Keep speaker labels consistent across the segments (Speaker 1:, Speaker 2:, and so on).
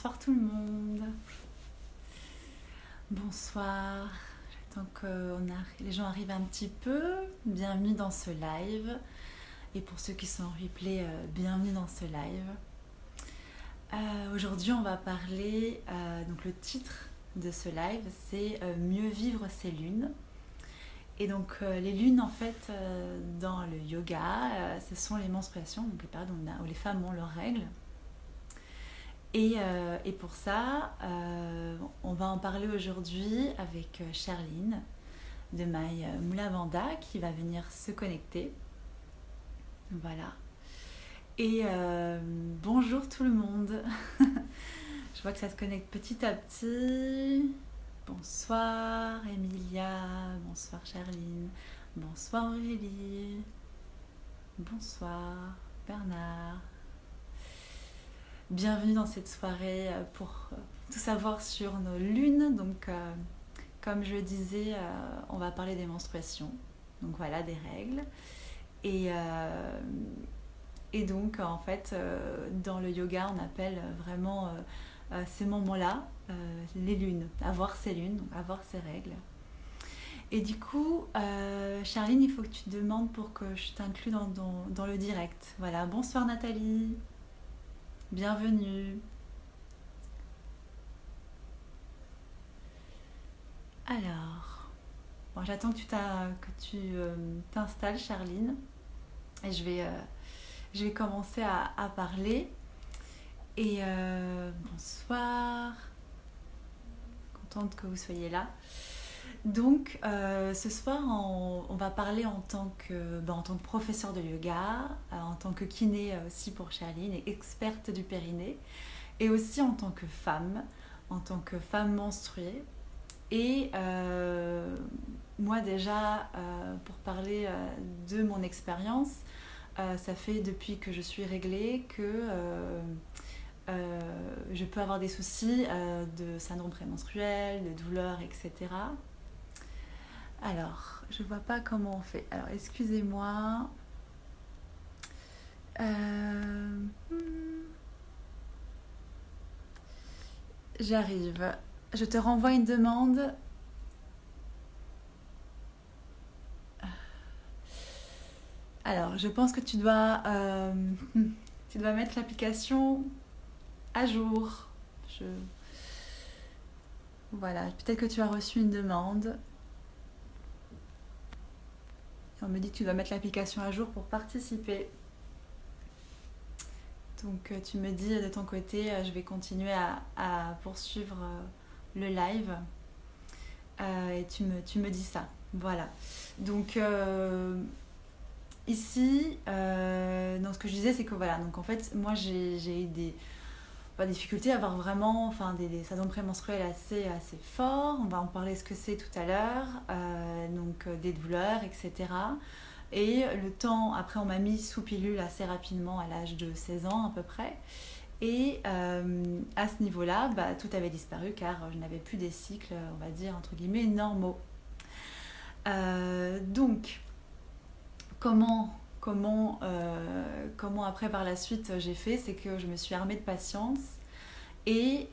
Speaker 1: Bonsoir tout le monde. Bonsoir. J'attends que les gens arrivent un petit peu. Bienvenue dans ce live. Et pour ceux qui sont en replay, bienvenue dans ce live. Aujourd'hui, on va parler. Donc le titre de ce live, c'est Mieux vivre ses lunes. Et donc les lunes, en fait, dans le yoga, ce sont les menstruations, donc les périodes où les femmes ont leurs règles. Et pour ça, on va en parler aujourd'hui avec Charline de My Moula Vanda qui va venir se connecter. Voilà. Et bonjour tout le monde. Je vois que ça se connecte petit à petit. Bonsoir Emilia, bonsoir Charline, bonsoir Aurélie, bonsoir Bernard. Bienvenue dans cette soirée pour tout savoir sur nos lunes. Donc, comme je le disais, on va parler des menstruations. Donc voilà, des règles. Et donc, en fait, dans le yoga, on appelle vraiment ces moments-là les lunes. Avoir ses lunes, donc avoir ses règles. Et du coup, Charline, il faut que tu te demandes pour que je t'inclue dans le direct. Voilà, bonsoir Nathalie. Bienvenue. Alors, bon, j'attends que tu t'installes, Charline, et je vais commencer à parler. Et bonsoir, contente que vous soyez là. Donc, ce soir, on va parler en tant que professeur de yoga, en tant que kiné aussi pour Charline et experte du périnée, et aussi en tant que femme menstruée. Et moi déjà, pour parler de mon expérience, ça fait depuis que je suis réglée que je peux avoir des soucis de syndrome prémenstruel, de douleurs, etc. Alors, je vois pas comment on fait. Alors, excusez-moi. J'arrive. Je te renvoie une demande. Alors, je pense que tu dois mettre l'application à jour. Voilà, peut-être que tu as reçu une demande. On me dit que tu dois mettre l'application à jour pour participer. Donc tu me dis de ton côté, je vais continuer à poursuivre le live. Et tu me dis ça. Voilà. Donc ici, donc ce que je disais, c'est que voilà, donc en fait, moi j'ai eu des difficultés à avoir vraiment des syndromes prémenstruels assez forts. On va en parler ce que c'est tout à l'heure. Donc des douleurs, etc. Et le temps, après on m'a mis sous pilule assez rapidement à l'âge de 16 ans à peu près. Et à ce niveau-là, tout avait disparu car je n'avais plus des cycles, on va dire, entre guillemets, normaux. Donc, comment après par la suite j'ai fait, c'est que je me suis armée de patience. Et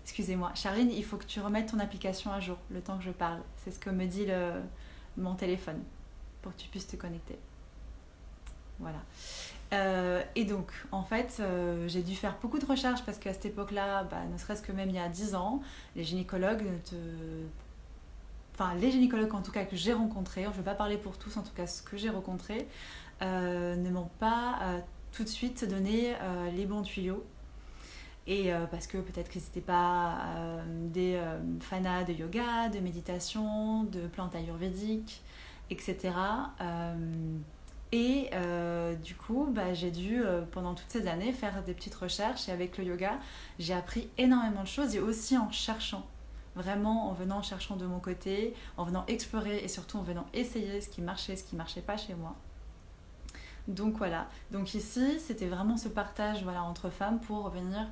Speaker 1: excusez-moi, Charline, il faut que tu remettes ton application à jour le temps que je parle. C'est ce que me dit mon téléphone pour que tu puisses te connecter. Voilà. Et donc, en fait, j'ai dû faire beaucoup de recherches parce qu'à cette époque-là, ne serait-ce que même il y a 10 ans, les gynécologues les gynécologues en tout cas que j'ai rencontrés, je ne vais pas parler pour tous, en tout cas ce que j'ai rencontré, ne m'ont pas tout de suite donné les bons tuyaux. Et parce que peut-être que c'était pas des fanas de yoga, de méditation, de plantes ayurvédiques, etc. Et du coup, j'ai dû pendant toutes ces années faire des petites recherches. Et avec le yoga, j'ai appris énormément de choses et aussi en cherchant. Vraiment en venant cherchant de mon côté, en venant explorer et surtout en venant essayer ce qui marchait pas chez moi. Donc voilà. Donc ici, c'était vraiment ce partage entre femmes pour venir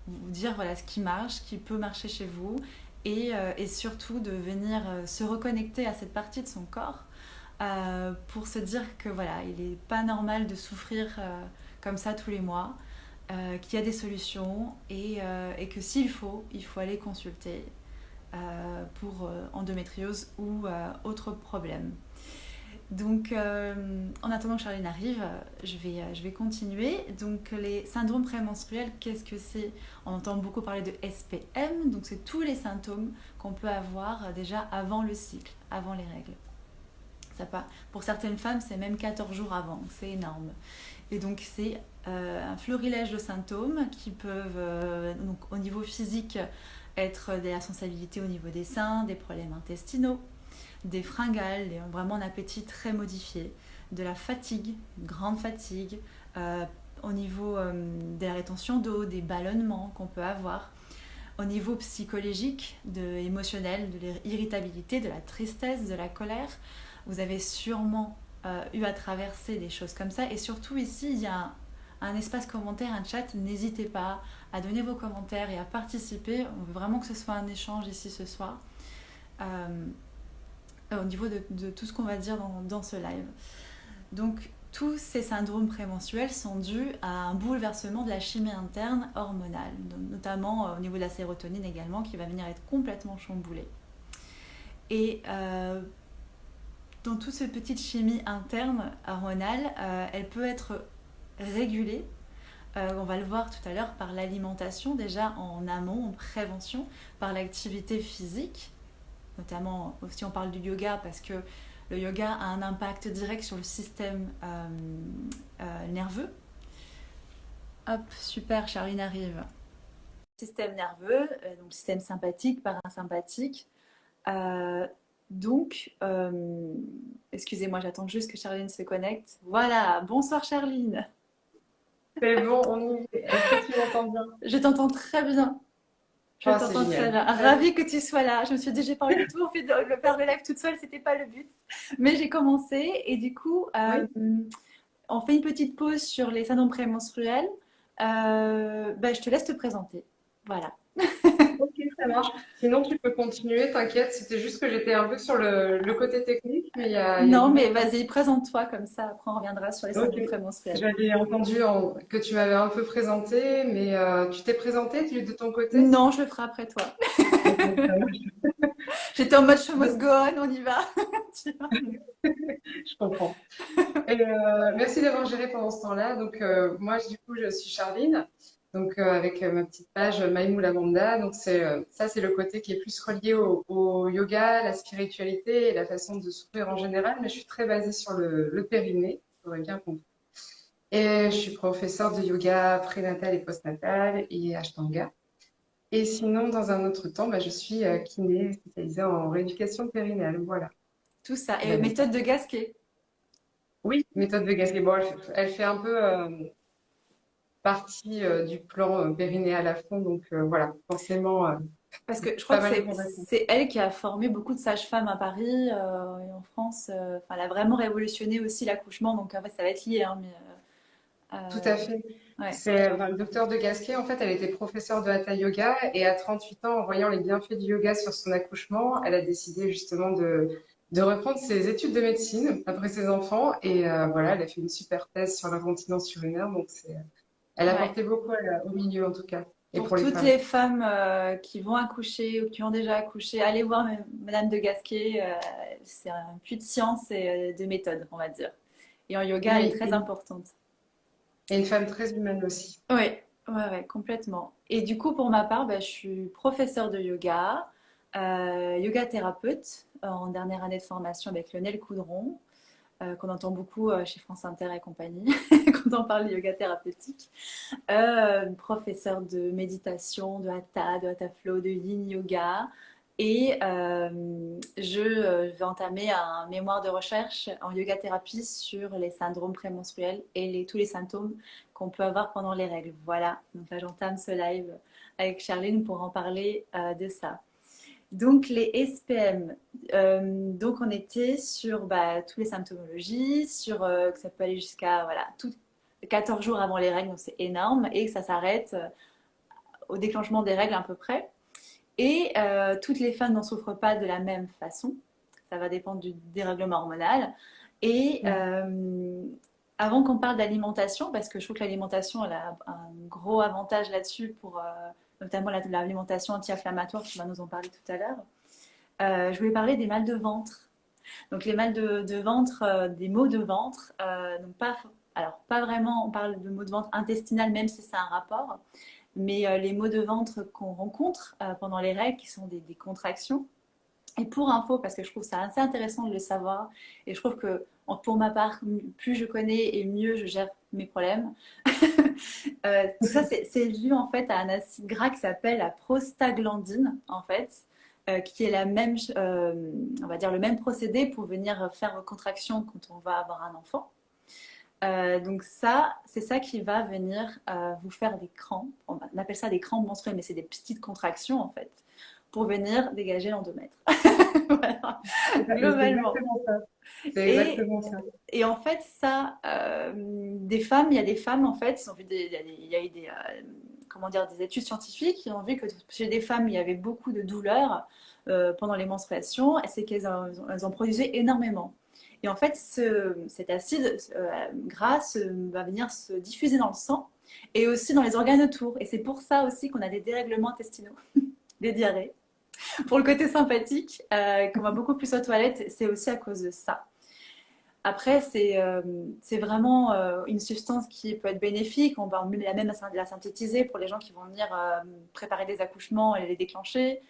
Speaker 1: vous dire ce qui marche, ce qui peut marcher chez vous et surtout de venir se reconnecter à cette partie de son corps pour se dire que il n'est pas normal de souffrir comme ça tous les mois. qu'il y a des solutions et que s'il faut, il faut aller consulter pour endométriose ou autre problème. Donc, en attendant que Charline arrive, je vais continuer. Donc, les syndromes prémenstruels, qu'est-ce que c'est? On entend beaucoup parler de SPM, donc c'est tous les symptômes qu'on peut avoir déjà avant le cycle, avant les règles. Pour certaines femmes, c'est même 14 jours avant, c'est énorme. Et donc, c'est un florilège de symptômes qui peuvent, donc, au niveau physique, être de la sensibilité au niveau des seins, des problèmes intestinaux, des fringales, vraiment un appétit très modifié, de la fatigue, une grande fatigue, au niveau de la rétention d'eau, des ballonnements qu'on peut avoir, au niveau psychologique, émotionnel, de l'irritabilité, de la tristesse, de la colère. Vous avez sûrement eu à traverser des choses comme ça. Et surtout ici, il y a un espace commentaire, un chat. N'hésitez pas à donner vos commentaires et à participer. On veut vraiment que ce soit un échange ici ce soir. Au niveau de tout ce qu'on va dire dans ce live. Donc, tous ces syndromes prémenstruels sont dus à un bouleversement de la chimie interne hormonale, notamment au niveau de la sérotonine également, qui va venir être complètement chamboulée. Et dans toute cette petite chimie interne hormonale, elle peut être régulée. On va le voir tout à l'heure par l'alimentation, déjà en amont, en prévention, par l'activité physique, notamment si on parle du yoga, parce que le yoga a un impact direct sur le système nerveux. Hop, super, Charline arrive. Système nerveux, donc système sympathique, parasympathique. Excusez-moi, j'attends juste que Charline se connecte. Voilà, bonsoir Charline.
Speaker 2: C'est bon, on y est. Est-ce que tu m'entends bien?
Speaker 1: Je t'entends très bien. Je
Speaker 2: Oh, c'est
Speaker 1: t'entends très
Speaker 2: génial.
Speaker 1: bien. Ravie que tu sois là. Je me suis dit, j'ai pas envie de tout le faire le live toute seule, c'était pas le but. Mais j'ai commencé et du coup,
Speaker 2: Oui,
Speaker 1: on fait une petite pause sur les syndromes prémenstruels. Je te laisse te présenter. Voilà.
Speaker 2: ok, ça marche. Sinon, tu peux continuer, t'inquiète. C'était juste que j'étais un peu sur le côté technique, mais il y a
Speaker 1: Non,
Speaker 2: du bon
Speaker 1: mais
Speaker 2: sens.
Speaker 1: vas-y, présente-toi comme ça. Après, on reviendra sur les
Speaker 2: Ok.
Speaker 1: syndromes prémenstruels.
Speaker 2: J'avais entendu que tu m'avais un peu présenté, mais tu t'es présenté de ton côté?
Speaker 1: Non, je le ferai après toi.
Speaker 2: Ok, ça marche.
Speaker 1: J'étais en mode show must go on, on y va. Tu vois.
Speaker 2: Je comprends. Et, merci d'avoir géré pendant ce temps-là. Donc, moi, du coup, je suis Charline. Donc, avec ma petite page Maïmou Lavanda. Donc, ça, c'est le côté qui est plus relié au yoga, la spiritualité et la façon de s'ouvrir en général. Mais je suis très basée sur le périnée, vous aurez bien compris. Et je suis professeure de yoga prénatal et postnatal et Ashtanga. Et sinon, dans un autre temps, je suis kiné spécialisée en rééducation périnale. Voilà.
Speaker 1: Tout ça.
Speaker 2: Et
Speaker 1: Et
Speaker 2: la vie.
Speaker 1: méthode de Gasquet.
Speaker 2: Oui, méthode de Gasquet. Bon, elle fait un peu partie du plan périnéal à fond. Donc voilà, forcément,
Speaker 1: Parce que je crois
Speaker 2: pas
Speaker 1: que
Speaker 2: mal de conversations.
Speaker 1: c'est elle qui a formé beaucoup de sages-femmes à Paris et en France. Enfin, elle a vraiment révolutionné aussi l'accouchement. Donc, en fait, ça va être lié. Hein,
Speaker 2: Tout à
Speaker 1: euh,
Speaker 2: fait.
Speaker 1: ouais.
Speaker 2: C'est le docteur de Gasquet, en fait, elle était professeure de Hatha Yoga et à 38 ans, en voyant les bienfaits du yoga sur son accouchement, elle a décidé justement de reprendre ses études de médecine après ses enfants et voilà, elle a fait une super thèse sur l'incontinence urinaire. Donc elle a
Speaker 1: Ouais.
Speaker 2: apporté beaucoup au milieu en tout cas et
Speaker 1: Pour
Speaker 2: pour les
Speaker 1: toutes
Speaker 2: femmes.
Speaker 1: les femmes qui vont accoucher ou qui ont déjà accouché, allez voir Madame de Gasquet. C'est un puits de science et de méthode, on va dire. Et en yoga, elle est
Speaker 2: Oui,
Speaker 1: très importante.
Speaker 2: et une femme très humaine aussi.
Speaker 1: Oui, ouais, complètement. Et du coup, pour ma part, je suis professeure de yoga, yoga thérapeute en dernière année de formation avec Lionel Coudron, qu'on entend beaucoup chez France Inter et compagnie quand on parle de yoga thérapeutique. Professeur de méditation, de hatha flow, de yin yoga. Et je vais entamer un mémoire de recherche en yoga thérapie sur les syndromes prémenstruels et tous les symptômes qu'on peut avoir pendant les règles. Voilà, donc là j'entame ce live avec Charline pour en parler de ça. Donc les SPM, donc on était sur tous les symptomologies, sur que ça peut aller jusqu'à voilà, 14 jours avant les règles, donc c'est énorme, et que ça s'arrête au déclenchement des règles à peu près. Et toutes les femmes n'en souffrent pas de la même façon, ça va dépendre du dérèglement hormonal. Et
Speaker 2: Mhm.
Speaker 1: avant qu'on parle d'alimentation, parce que je trouve que l'alimentation, elle a un gros avantage là-dessus pour notamment l'alimentation anti-inflammatoire, tu vas nous en parler tout à l'heure. Je voulais parler des mal de ventre. Donc les mal de ventre, des maux de ventre, donc pas, alors pas vraiment, on parle de maux de ventre intestinal, même si c'est un rapport, mais les maux de ventre qu'on rencontre pendant les règles, qui sont des contractions. Et pour info, parce que je trouve ça assez intéressant de le savoir, et je trouve que pour ma part, plus je connais et mieux je gère mes problèmes. Tout ça, c'est dû en fait à un acide gras qui s'appelle la prostaglandine, en fait, qui est la même, on va dire le même procédé pour venir faire contraction quand on va avoir un enfant. Donc ça, c'est ça qui va venir vous faire des crampes. On appelle ça des crampes menstruelles, mais c'est des petites contractions en fait, pour venir dégager l'endomètre. Voilà,
Speaker 2: C'est
Speaker 1: globalement.
Speaker 2: exactement ça. C'est
Speaker 1: Et,
Speaker 2: exactement ça.
Speaker 1: et en fait, ça, des femmes, il y a des femmes en fait, ils ont vu il y a eu des, comment dire, des études scientifiques qui ont vu que chez des femmes, il y avait beaucoup de douleurs pendant les menstruations, et c'est qu'elles en produisaient énormément. Et en fait, cet acide gras va venir se diffuser dans le sang et aussi dans les organes autour. Et c'est pour ça aussi qu'on a des dérèglements intestinaux, des diarrhées. Pour le côté sympathique, qu'on va beaucoup plus aux toilettes, c'est aussi à cause de ça. Après, c'est vraiment une substance qui peut être bénéfique. On va même la synthétiser pour les gens qui vont venir préparer des accouchements et les déclencher,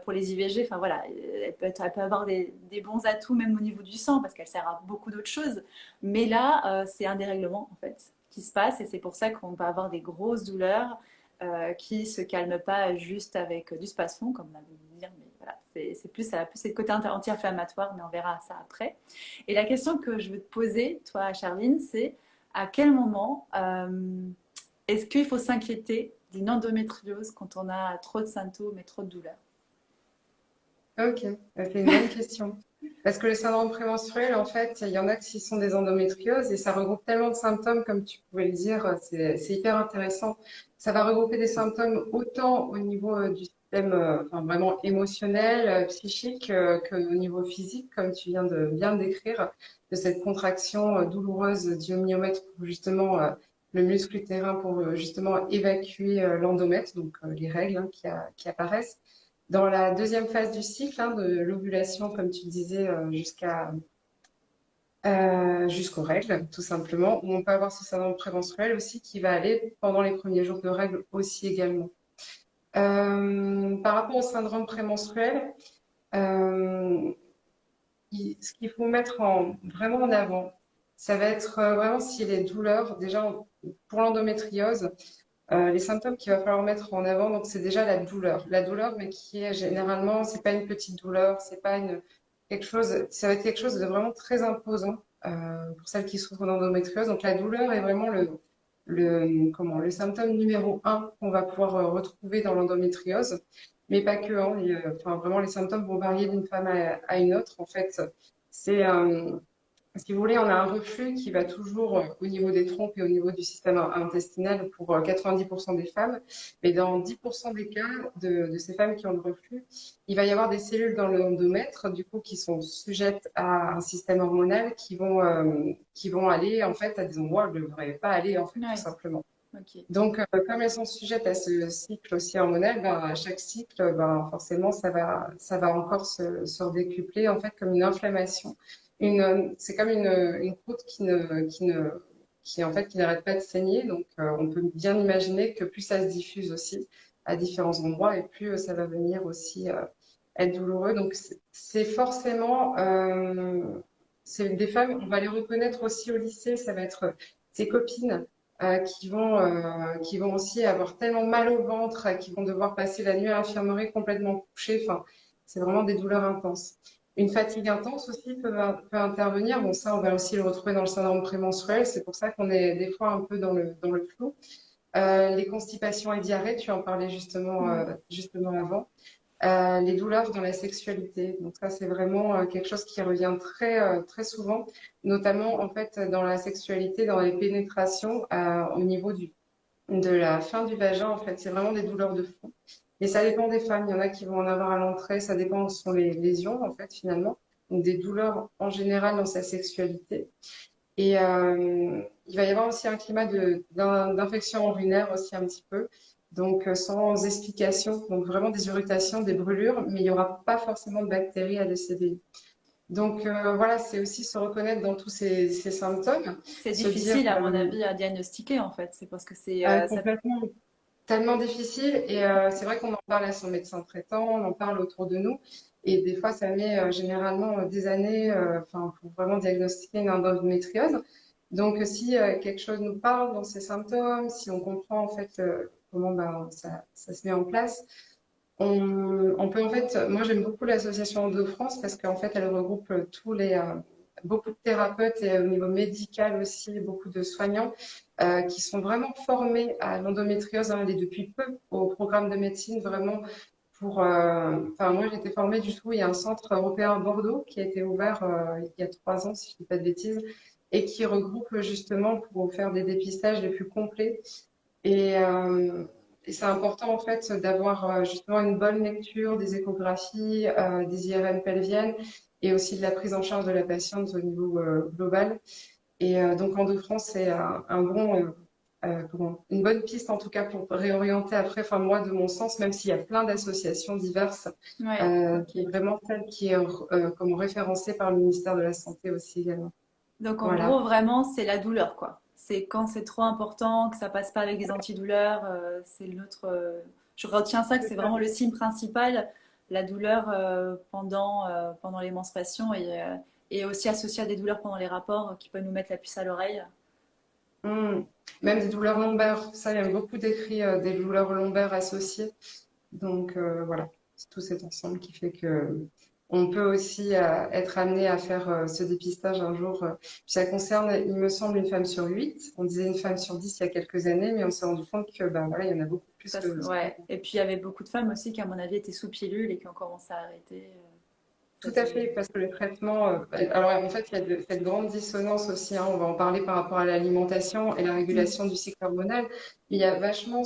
Speaker 1: pour les IVG. Enfin voilà, elle peut avoir des bons atouts même au niveau du sang parce qu'elle sert à beaucoup d'autres choses. Mais là, c'est un dérèglement en fait qui se passe et c'est pour ça qu'on va avoir des grosses douleurs qui ne se calment pas juste avec du spasfon, comme on a pu dire. Mais voilà, c'est plus, ça a plus le côté anti-inflammatoire, mais on verra ça après. Et la question que je veux te poser, toi, Charline, c'est à quel moment est-ce qu'il faut s'inquiéter d'une endométriose quand on a trop de symptômes et trop de douleurs?
Speaker 2: Ok, c'est une bonne question. Parce que le syndrome prémenstruel, en fait, il y en a qui sont des endométrioses et ça regroupe tellement de symptômes, comme tu pouvais le dire, c'est hyper intéressant. Ça va regrouper des symptômes autant au niveau du système enfin, vraiment émotionnel, psychique, qu'au niveau physique, comme tu viens de bien le décrire, de cette contraction douloureuse du myomètre pour justement le muscle utérin pour justement évacuer l'endomètre, donc les règles hein, qui apparaissent. Dans la deuxième phase du cycle, hein, de l'ovulation, comme tu disais, jusqu'aux règles, tout simplement, où on peut avoir ce syndrome prémenstruel aussi qui va aller pendant les premiers jours de règles aussi également. Par rapport au syndrome prémenstruel, euh, ce qu'il faut mettre vraiment en avant, ça va être vraiment si les douleurs, déjà pour l'endométriose, les symptômes qu'il va falloir mettre en avant, donc c'est déjà la douleur. La douleur, mais qui est généralement, c'est pas une petite douleur, c'est pas quelque chose, ça va être quelque chose de vraiment très imposant pour celles qui souffrent d'endométriose. Donc la douleur est vraiment le symptôme numéro un qu'on va pouvoir retrouver dans l'endométriose, mais pas que. Hein, enfin, vraiment, les symptômes vont varier d'une femme à une autre. En fait, c'est si vous voulez, on a un reflux qui va toujours au niveau des trompes et au niveau du système intestinal pour 90% des femmes. Mais dans 10% des cas de ces femmes qui ont le reflux, il va y avoir des cellules dans l'endomètre, du coup, qui sont sujettes à un système hormonal qui vont aller, en fait, à des endroits où elles ne devraient pas aller, en fait, tout
Speaker 1: Ouais,
Speaker 2: simplement.
Speaker 1: ok.
Speaker 2: Donc, comme elles sont sujettes à ce cycle aussi hormonal, ben, à chaque cycle, ben, forcément, ça va encore se redécupler, en fait, comme une inflammation. C'est comme une croûte en fait, qui n'arrête pas de saigner. Donc, on peut bien imaginer que plus ça se diffuse aussi à différents endroits et plus ça va venir aussi être douloureux. Donc, c'est forcément, c'est des femmes, on va les reconnaître aussi au lycée, ça va être ses copines qui vont aussi avoir tellement mal au ventre, qui vont devoir passer la nuit à l'infirmerie complètement couchées. Enfin, c'est vraiment des douleurs intenses. Une fatigue intense aussi peut intervenir. Bon, ça, on va aussi le retrouver dans le syndrome prémenstruel. C'est pour ça qu'on est des fois un peu dans le flou. Les constipations et diarrhées, tu en parlais
Speaker 1: Mm.
Speaker 2: justement avant. Les douleurs dans la sexualité. Donc ça, c'est vraiment quelque chose qui revient très souvent, notamment en fait dans la sexualité, dans les pénétrations au niveau de la fin du vagin. En fait, c'est vraiment des douleurs de fond. Et ça dépend des femmes. Il y en a qui vont en avoir à l'entrée. Ça dépend où sont les lésions en fait finalement. Donc des douleurs en général dans sa sexualité. Et il va y avoir aussi un climat d'infection urinaire aussi un petit peu. Donc, sans explication, donc vraiment des irritations, des brûlures, mais il n'y aura pas forcément de bactéries à décéder. Donc, voilà, c'est aussi se reconnaître dans tous ces symptômes,
Speaker 1: C'est
Speaker 2: se dire
Speaker 1: difficile, à mon avis, à diagnostiquer, en fait. C'est parce que ça...
Speaker 2: complètement tellement difficile. Et c'est vrai qu'on en parle à son médecin traitant, on en parle autour de nous. Et des fois, ça met généralement des années, enfin, pour vraiment diagnostiquer une endométriose. Donc, si quelque chose nous parle dans ces symptômes, si on comprend en fait comment ben, ça se met en place, on peut en fait, moi j'aime beaucoup l'association Endo France parce qu'en fait elle regroupe beaucoup de thérapeutes et au niveau médical aussi, beaucoup de soignants qui sont vraiment formés à l'endométriose et depuis peu au programme de médecine vraiment enfin moi j'ai été formée du tout, il y a un centre européen à Bordeaux qui a été ouvert il y a 3 ans si je ne dis pas de bêtises et qui regroupe justement pour faire des dépistages les plus complets et, euh, et c'est important en fait d'avoir justement une bonne lecture des échographies, des IRM pelviennes et aussi de la prise en charge de la patiente au niveau global. Et donc Endo-France, c'est une bonne piste en tout cas pour réorienter après, enfin moi de mon sens, même s'il y a plein d'associations diverses,
Speaker 1: Ouais,
Speaker 2: c'est
Speaker 1: ok.
Speaker 2: vraiment celle qui est comme référencée par le ministère de la Santé aussi également.
Speaker 1: Donc en
Speaker 2: Voilà.
Speaker 1: gros, vraiment, c'est la douleur, quoi. C'est quand c'est trop important, que ça passe pas avec des antidouleurs, c'est l'autre. Je retiens ça, que c'est vraiment le signe principal, la douleur pendant les menstruations et aussi associé à des douleurs pendant les rapports qui peuvent nous mettre la puce à l'oreille.
Speaker 2: Hmm. Même des douleurs lombaires, ça, il y a beaucoup d'écrits des douleurs lombaires associées. Donc voilà, c'est tout cet ensemble qui fait que on peut aussi être amené à faire ce dépistage un jour. Puis ça concerne, il me semble, une femme sur 8. On disait une femme sur 10 il y a quelques années, mais on s'est rendu compte que ben voilà, il y en a beaucoup plus ce qu'on
Speaker 1: Ouais.
Speaker 2: pense.
Speaker 1: Et puis il y avait beaucoup de femmes aussi qui, à mon avis, étaient sous pilule et qui ont commencé à arrêter
Speaker 2: Tout
Speaker 1: cette.
Speaker 2: à fait, parce que le traitement, alors en fait, il y a cette grande dissonance aussi, hein, on va en parler par rapport à l'alimentation et la
Speaker 1: Mm.
Speaker 2: régulation du cycle hormonal. Il y a vachement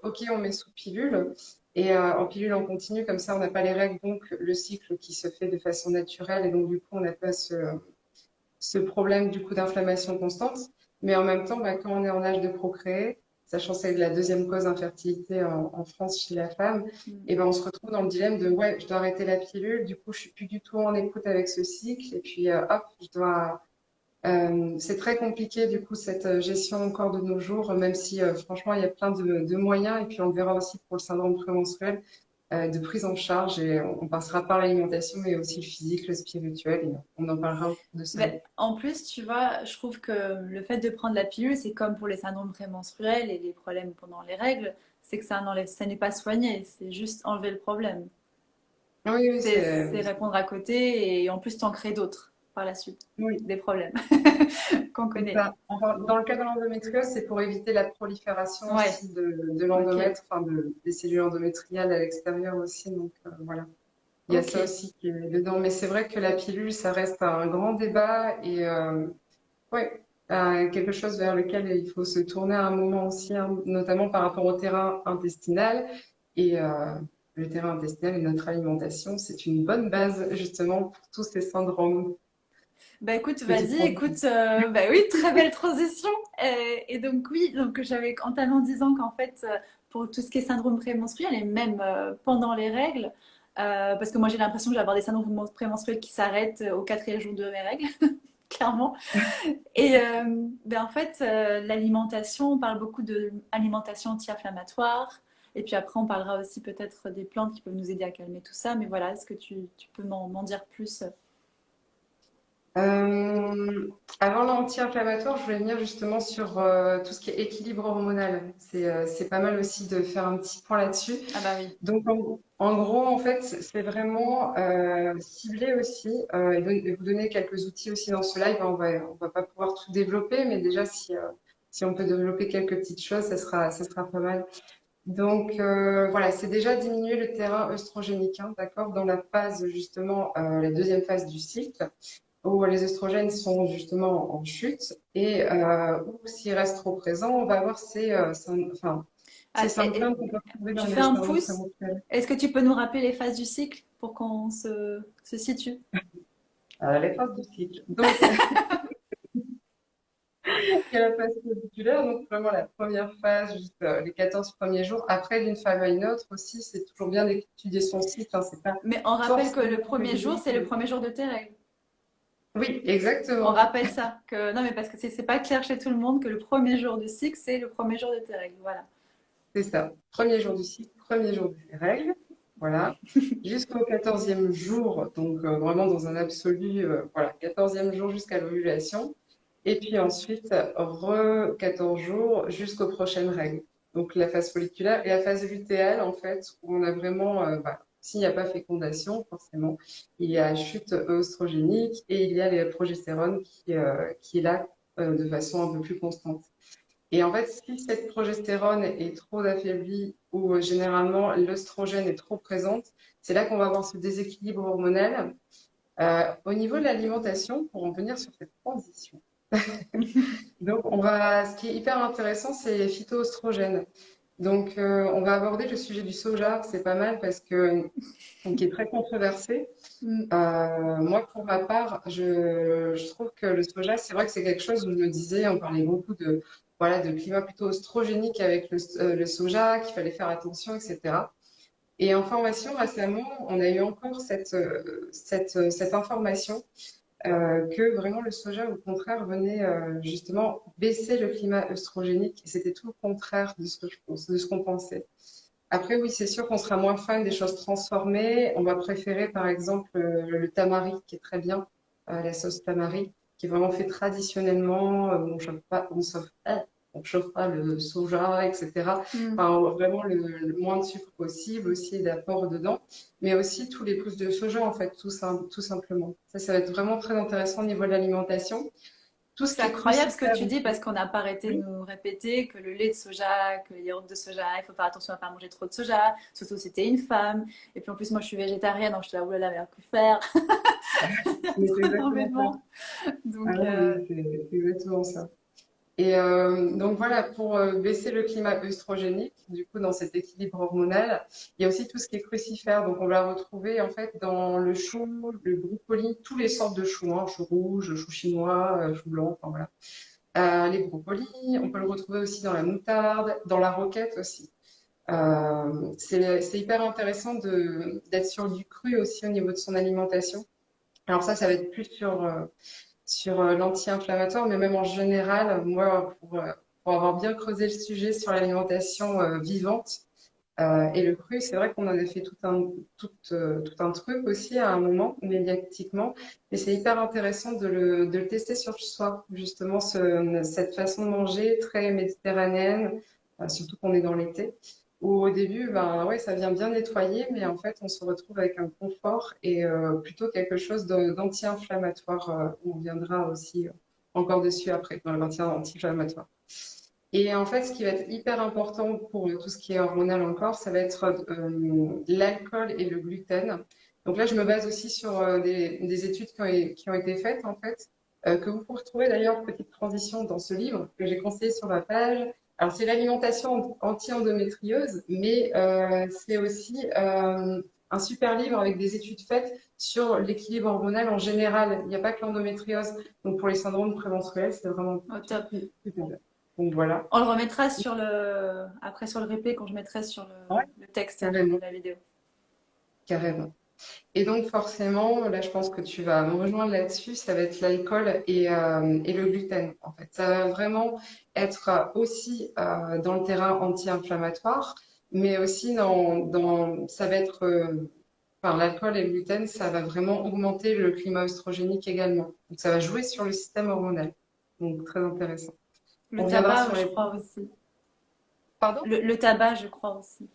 Speaker 2: ok, on met sous pilule, et en pilule en continu, comme ça, on n'a pas les règles, donc le cycle qui se fait de façon naturelle, et donc du coup, on n'a pas ce problème du coup d'inflammation constante. Mais en même temps, bah, quand on est en âge de procréer, sachant que c'est la deuxième cause d'infertilité en France chez la femme,
Speaker 1: Mm.
Speaker 2: et ben on se retrouve dans le dilemme de ouais, je dois arrêter la pilule, du coup je suis plus du tout en écoute avec ce cycle, et puis hop, je dois. C'est très compliqué du coup cette gestion encore de nos jours, même si franchement il y a plein de moyens, et puis on le verra aussi pour le syndrome prémenstruel de prise en charge, et on passera par l'alimentation, mais aussi le physique, le spirituel, et on en parlera de ça.
Speaker 1: Ben, en plus, tu vois, je trouve que le fait de prendre la pilule, c'est comme pour les syndromes prémenstruels et les problèmes pendant les règles, c'est que ça n'est pas soigné, c'est juste enlever le problème.
Speaker 2: Oui, oui,
Speaker 1: C'est répondre à côté et en plus t'en crées d'autres par la suite,
Speaker 2: oui,
Speaker 1: des problèmes qu'on
Speaker 2: c'est
Speaker 1: connaît.
Speaker 2: ça. Enfin, dans le cas de l'endométriose, c'est pour éviter la prolifération
Speaker 1: Ouais,
Speaker 2: aussi de
Speaker 1: ok,
Speaker 2: l'endomètre, enfin des cellules endométriales à l'extérieur aussi. Donc voilà, il y a
Speaker 1: ok.
Speaker 2: ça aussi qui est dedans. Mais c'est vrai que la pilule, ça reste un grand débat et ouais, quelque chose vers lequel il faut se tourner à un moment aussi, hein, notamment par rapport au terrain intestinal. Et le terrain intestinal et notre alimentation, c'est une bonne base justement pour tous ces syndromes.
Speaker 1: Bah écoute,
Speaker 2: Petite
Speaker 1: vas-y, écoute,
Speaker 2: parenthèse.
Speaker 1: bah oui, très belle transition. Et donc oui, donc j'avais entamé en disant qu'en fait, pour tout ce qui est syndrome prémenstruel et même pendant les règles, parce que moi j'ai l'impression que j'ai avoir des syndromes prémenstruels qui s'arrêtent au quatrième jour de mes règles, clairement. Et ben en fait, l'alimentation, on parle beaucoup de alimentation anti-inflammatoire. Et puis après, on parlera aussi peut-être des plantes qui peuvent nous aider à calmer tout ça. Mais voilà, est-ce que tu peux m'en dire plus?
Speaker 2: Euh, Avant l'anti-inflammatoire, je voulais venir justement sur tout ce qui est équilibre hormonal. C'est pas mal aussi de faire un petit point là-dessus.
Speaker 1: Ah bah oui.
Speaker 2: Donc, en gros, en fait, c'est vraiment ciblé aussi et vous donner quelques outils aussi dans ce live. On va pas pouvoir tout développer, mais déjà, si on peut développer quelques petites choses, ça sera pas mal. Donc, voilà, c'est déjà diminuer le terrain œstrogénique, hein, d'accord, dans la phase, justement, la deuxième phase du cycle où les oestrogènes sont justement en chute et où s'ils restent trop présents, on va avoir ces
Speaker 1: Ah,
Speaker 2: symptômes qu'on peut retrouver dans
Speaker 1: tu fais
Speaker 2: les
Speaker 1: un
Speaker 2: syndromes
Speaker 1: pouce.
Speaker 2: prémenstruels.
Speaker 1: Est-ce que tu peux nous rappeler les phases du cycle pour qu'on se situe?
Speaker 2: Les phases du cycle. Donc, Il y a la phase folliculaire, donc vraiment la première phase, juste les 14 premiers jours. Après, d'une femme à une autre aussi, c'est toujours bien d'étudier son cycle, hein, c'est pas
Speaker 1: Mais on rappelle que le
Speaker 2: forcément
Speaker 1: premier jour, c'est le
Speaker 2: régulé.
Speaker 1: premier jour de tes règles.
Speaker 2: Oui,
Speaker 1: On
Speaker 2: exactement.
Speaker 1: rappelle ça. Que... Non, mais parce que c'est pas clair chez tout le monde que le premier jour du cycle, c'est le premier jour de tes règles. Voilà.
Speaker 2: C'est ça. Premier jour du cycle, premier jour des règles. Voilà. Jusqu'au 14e jour, donc vraiment dans un absolu, voilà, 14e jour jusqu'à l'ovulation. Et puis ensuite, 14 jours jusqu'aux prochaines règles. Donc la phase folliculaire et la phase lutéale, en fait, où on a vraiment, bah, s'il n'y a pas fécondation, forcément, il y a chute œstrogénique et il y a les progestérone qui est là de façon un peu plus constante. Et en fait, si cette progestérone est trop affaiblie ou généralement l'œstrogène est trop présente, c'est là qu'on va avoir ce déséquilibre hormonal. Au niveau de l'alimentation, pour en venir sur cette transition, donc ce qui est hyper intéressant, c'est les phytoœstrogènes. Donc, on va aborder le sujet du soja, c'est pas mal parce que, qui est très controversé.
Speaker 1: Mm.
Speaker 2: Moi, pour ma part, je trouve que le soja, c'est vrai que c'est quelque chose où je me disais, on parlait beaucoup de, voilà, de climat plutôt oestrogénique avec le soja, qu'il fallait faire attention, etc. Et en formation, récemment, on a eu encore cette information que vraiment le soja, au contraire, venait justement baisser le climat œstrogénique. Et c'était tout le contraire de ce que de ce qu'on pensait. Après, oui, c'est sûr qu'on sera moins fan des choses transformées. On va préférer, par exemple, le tamari, qui est très bien, la sauce tamari, qui est vraiment fait traditionnellement. On chauffe pas le soja, etc.
Speaker 1: Mm.
Speaker 2: Enfin, vraiment le moins de sucre possible, aussi d'apport dedans, mais aussi tous les pousses de soja, en fait, tout simplement. Ça va être vraiment très intéressant au niveau de l'alimentation. Tout ce
Speaker 1: C'est
Speaker 2: qui est
Speaker 1: incroyable ce que
Speaker 2: crucifère
Speaker 1: tu dis
Speaker 2: aussi.
Speaker 1: parce qu'on n'a pas arrêté de
Speaker 2: Oui,
Speaker 1: nous répéter que le lait de soja, que les yaourts de soja, il faut faire attention à ne pas manger trop de soja, surtout si t'es une femme. Et puis en plus, moi je suis végétarienne, donc je suis là, oulala, mais à que faire.
Speaker 2: mais c'est exactement ça.
Speaker 1: Énormément.
Speaker 2: Ah
Speaker 1: Donc,
Speaker 2: non, mais c'est exactement ça. Et donc voilà, pour baisser le climat œstrogénique, du coup, dans cet équilibre hormonal, il y a aussi tout ce qui est crucifère. Donc on va retrouver en fait dans le chou, le brocoli, toutes les sortes de choux, hein, chou rouge, chou chinois, chou blanc, enfin voilà. Les brocolis, on peut le retrouver aussi dans la moutarde, dans la roquette aussi. C'est hyper intéressant d'être sur du cru aussi au niveau de son alimentation. Alors ça va être plus sur l'anti-inflammatoire, mais même en général, moi, pour avoir bien creusé le sujet sur l'alimentation vivante et le cru, c'est vrai qu'on en a fait tout un truc aussi à un moment, médiatiquement, mais c'est hyper intéressant de le tester sur soi, justement, cette façon de manger très méditerranéenne, surtout qu'on est dans l'été. Où au début, ben ouais, ça vient bien nettoyer, mais en fait, on se retrouve avec un confort et plutôt quelque chose d'anti-inflammatoire. On viendra aussi encore dessus après, dans le maintien anti-inflammatoire. Et en fait, ce qui va être hyper important pour tout ce qui est hormonal encore, ça va être l'alcool et le gluten. Donc là, je me base aussi sur des études qui ont été faites, en fait, que vous pouvez retrouver d'ailleurs, petite transition, dans ce livre que j'ai conseillé sur ma page. Alors, c'est l'alimentation anti-endométriose, mais c'est aussi un super livre avec des études faites sur l'équilibre hormonal en général. Il n'y a pas que l'endométriose. Donc, pour les syndromes prémenstruels, c'est vraiment
Speaker 1: au
Speaker 2: tout,
Speaker 1: top.
Speaker 2: tout, tout. Donc voilà.
Speaker 1: On le remettra sur le. Après sur le replay quand je mettrai sur
Speaker 2: Ouais,
Speaker 1: le texte de
Speaker 2: carrément,
Speaker 1: la vidéo.
Speaker 2: carrément. Et donc forcément, là je pense que tu vas me rejoindre là-dessus, ça va être l'alcool et le gluten. En fait, ça va vraiment être aussi dans le terrain anti-inflammatoire, mais aussi ça va être, enfin l'alcool et le gluten, ça va vraiment augmenter le climat œstrogénique également. Donc ça va jouer sur le système hormonal. Donc très intéressant.
Speaker 1: Le
Speaker 2: On reviendra
Speaker 1: tabac,
Speaker 2: sur
Speaker 1: je
Speaker 2: les...
Speaker 1: crois aussi.
Speaker 2: Pardon?
Speaker 1: Le tabac, je crois aussi.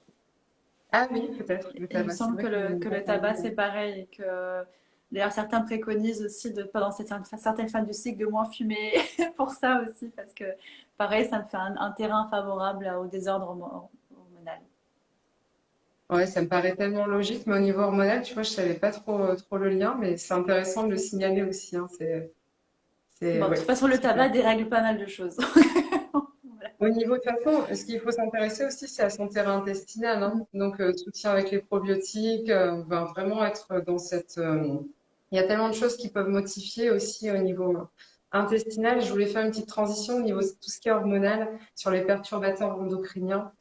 Speaker 2: Ah oui, peut-être, le
Speaker 1: Il me
Speaker 2: tabac. C'est
Speaker 1: semble
Speaker 2: vrai qu'on n'en a
Speaker 1: que
Speaker 2: pas
Speaker 1: le
Speaker 2: parlé.
Speaker 1: tabac, c'est pareil. Et que d'ailleurs, certains préconisent aussi de, pendant certaines fins du cycle de moins fumer pour ça aussi, parce que pareil, ça me fait un terrain favorable au désordre hormonal.
Speaker 2: Ouais, ça me paraît tellement logique, mais au niveau hormonal, tu vois, je savais pas trop le lien, mais c'est intéressant de le signaler aussi, hein.
Speaker 1: Bon, de toute
Speaker 2: Ouais,
Speaker 1: façon, le
Speaker 2: super.
Speaker 1: tabac dérègle pas mal de choses. Voilà.
Speaker 2: Au niveau, de toute façon, ce qu'il faut s'intéresser aussi, c'est à son terrain intestinal, hein.
Speaker 1: Mm.
Speaker 2: Donc, soutien avec les probiotiques, ben, vraiment être dans cette. Il y a tellement de choses qui peuvent modifier aussi au niveau intestinale, je voulais faire une petite transition au niveau de tout ce qui est hormonal sur les perturbateurs endocriniens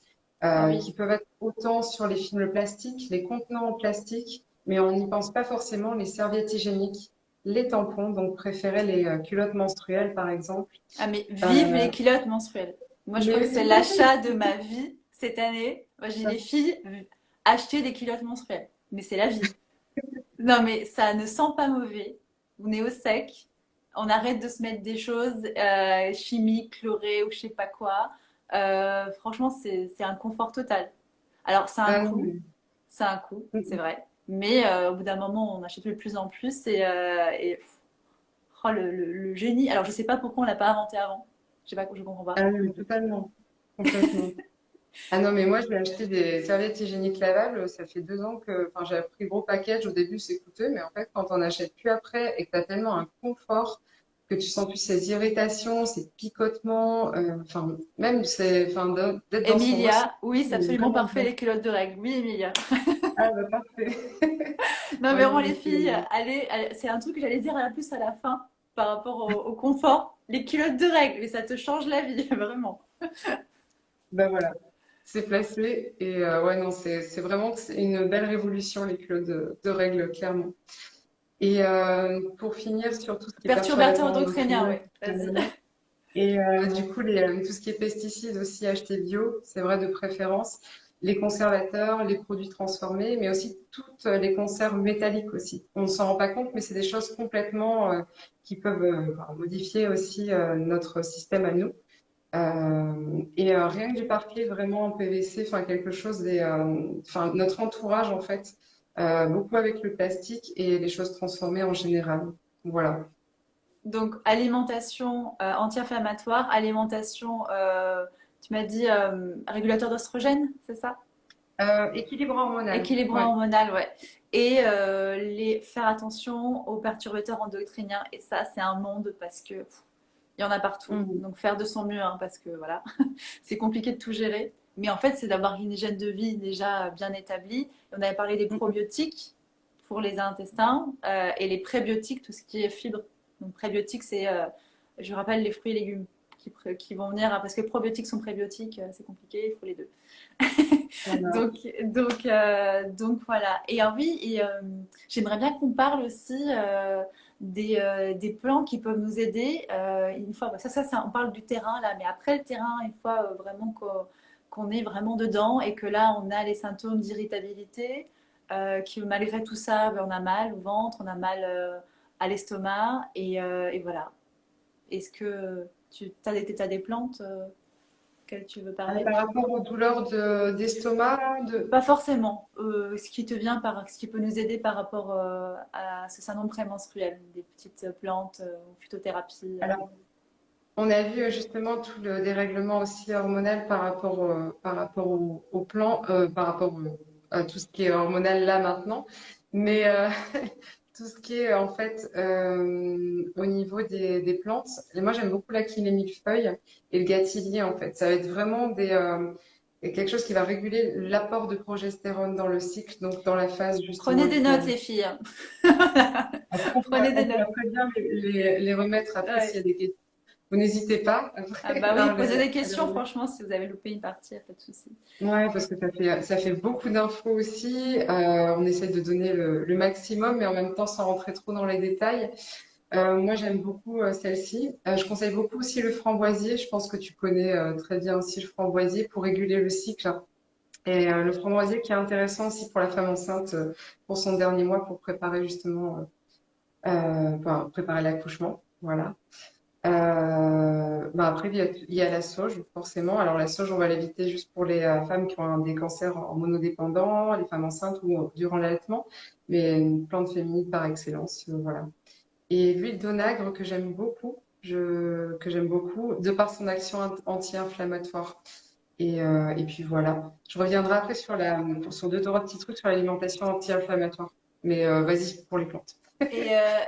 Speaker 1: Ah oui.
Speaker 2: qui peuvent être autant sur les films plastiques, les contenants en plastique, mais on n'y pense pas forcément, les serviettes hygiéniques, les tampons, donc préférer les culottes menstruelles par exemple.
Speaker 1: Ah mais vive
Speaker 2: Euh,
Speaker 1: les culottes menstruelles. Moi je crois que
Speaker 2: mais
Speaker 1: c'est l'achat de ma vie cette année. Moi j'ai les filles acheter des culottes menstruelles. Mais c'est la vie. Non mais ça ne sent pas mauvais. On est au sec. On arrête de se mettre des choses chimiques, chlorées ou je sais pas quoi. Franchement c'est un confort total. Alors
Speaker 2: euh,
Speaker 1: c'est un coût, c'est vrai. Mais au bout d'un moment on achète de plus en plus oh, le génie. Alors je sais pas pourquoi on l'a pas inventé avant. Je sais pas, je comprends pas.
Speaker 2: ah oui, mais totalement, complètement. Ah non, mais moi, je vais acheter des serviettes hygiéniques lavables. Ça fait 2 ans que, enfin, j'ai pris gros package. Au début, c'est coûteux, mais en fait, quand on n'achètes plus après et que tu as tellement un confort que tu sens plus ces irritations, ces picotements, enfin, même enfin, d'être dans son ressenti,
Speaker 1: Emilia, oui, c'est
Speaker 2: c'est
Speaker 1: absolument
Speaker 2: vraiment
Speaker 1: parfait
Speaker 2: bien.
Speaker 1: les culottes de règles. Oui, Emilia.
Speaker 2: Ah, bah, parfait.
Speaker 1: Non, mais
Speaker 2: Ouais,
Speaker 1: vraiment,
Speaker 2: non,
Speaker 1: les
Speaker 2: mais
Speaker 1: filles, c'est un truc que j'allais dire à la plus à la fin par rapport au confort. Les culottes de règles, mais ça te change la vie, vraiment.
Speaker 2: bah voilà, c'est placé. Et ouais, non, c'est vraiment que c'est une belle révolution, les culottes de règles, clairement. Et pour finir sur tout ce qui est
Speaker 1: Perturbateur
Speaker 2: perturbateur
Speaker 1: endocrinien,
Speaker 2: endocrinien,
Speaker 1: ouais, vas-y.
Speaker 2: et du coup, tout ce qui est pesticides aussi achetés bio, c'est vrai de préférence. Les conservateurs, les produits transformés, mais aussi toutes les conserves métalliques aussi. On ne s'en rend pas compte, mais c'est des choses complètement qui peuvent enfin, modifier aussi notre système à nous. Et rien que du parquet vraiment en PVC, enfin quelque chose enfin notre entourage en fait, beaucoup avec le plastique et les choses transformées en général. Voilà.
Speaker 1: Donc, alimentation anti-inflammatoire, alimentation, tu m'as dit régulateur d'oestrogène, c'est ça?
Speaker 2: Équilibre hormonal.
Speaker 1: Équilibre
Speaker 2: Ouais.
Speaker 1: hormonal, ouais. Et faire attention aux perturbateurs endocriniens. Et ça, c'est un monde parce que il y en a partout.
Speaker 2: Mhm.
Speaker 1: Donc faire de son mieux, hein, parce que voilà, c'est compliqué de tout gérer. Mais en fait, c'est d'avoir une hygiène de vie déjà bien établie. On avait parlé des
Speaker 2: Mhm.
Speaker 1: probiotiques pour les intestins et les prébiotiques, tout ce qui est fibres. Donc prébiotiques, c'est, je rappelle, les fruits et légumes qui vont venir, hein, parce que probiotiques sont prébiotiques, c'est compliqué, il faut les deux.
Speaker 2: Voilà.
Speaker 1: Donc voilà. Et ah oui, j'aimerais bien qu'on parle aussi des plans qui peuvent nous aider. Une fois, on parle du terrain là, mais après le terrain, une fois vraiment qu'on est vraiment dedans et que là, on a les symptômes d'irritabilité, que malgré tout ça, ben, on a mal au ventre, on a mal à l'estomac, et voilà. Est-ce que tu as des plantes auxquelles tu veux parler?
Speaker 2: Par rapport aux douleurs d'estomac,
Speaker 1: Pas forcément. Ce qui peut nous aider par rapport à ce syndrome prémenstruel, des petites plantes ou phytothérapie.
Speaker 2: alors, on a vu justement tout le dérèglement aussi hormonal par rapport au plan, par rapport à tout ce qui est hormonal là maintenant. Mais tout ce qui est en fait au niveau des plantes, et moi j'aime beaucoup la millefeuille et le gâtillier en fait. Ça va être vraiment quelque chose qui va réguler l'apport de progestérone dans le cycle, donc dans la phase
Speaker 1: Prenez
Speaker 2: justement
Speaker 1: des notes, les filles. Voilà.
Speaker 2: Après,
Speaker 1: Prenez des
Speaker 2: on
Speaker 1: notes.
Speaker 2: pourra très bien les remettre après s'il y
Speaker 1: Ouais.
Speaker 2: a des questions. Vous n'hésitez pas
Speaker 1: Ah
Speaker 2: après
Speaker 1: bah oui, posez des
Speaker 2: à les
Speaker 1: questions,
Speaker 2: remettre.
Speaker 1: franchement, si vous avez loupé une partie, y a pas de souci.
Speaker 2: Ouais, parce que ça fait beaucoup d'infos aussi. On essaie de donner le maximum, mais en même temps sans rentrer trop dans les détails. Moi, j'aime beaucoup celle-ci. Je conseille beaucoup aussi le framboisier. Je pense que tu connais très bien aussi le framboisier pour réguler le cycle. Et le framboisier qui est intéressant aussi pour la femme enceinte pour son dernier mois pour préparer justement, enfin, préparer l'accouchement. Voilà. Bah après, il y a la sauge, forcément. Alors, la sauge, on va l'éviter juste pour les femmes qui ont des cancers hormonodépendants, les femmes enceintes ou durant l'allaitement, mais une plante féminine par excellence, voilà. Et l'huile d'onagre que j'aime beaucoup, que j'aime beaucoup, de par son action anti-inflammatoire. Et puis voilà. Je reviendrai après sur deux, trois petits trucs sur l'alimentation anti-inflammatoire. Mais vas-y pour les plantes.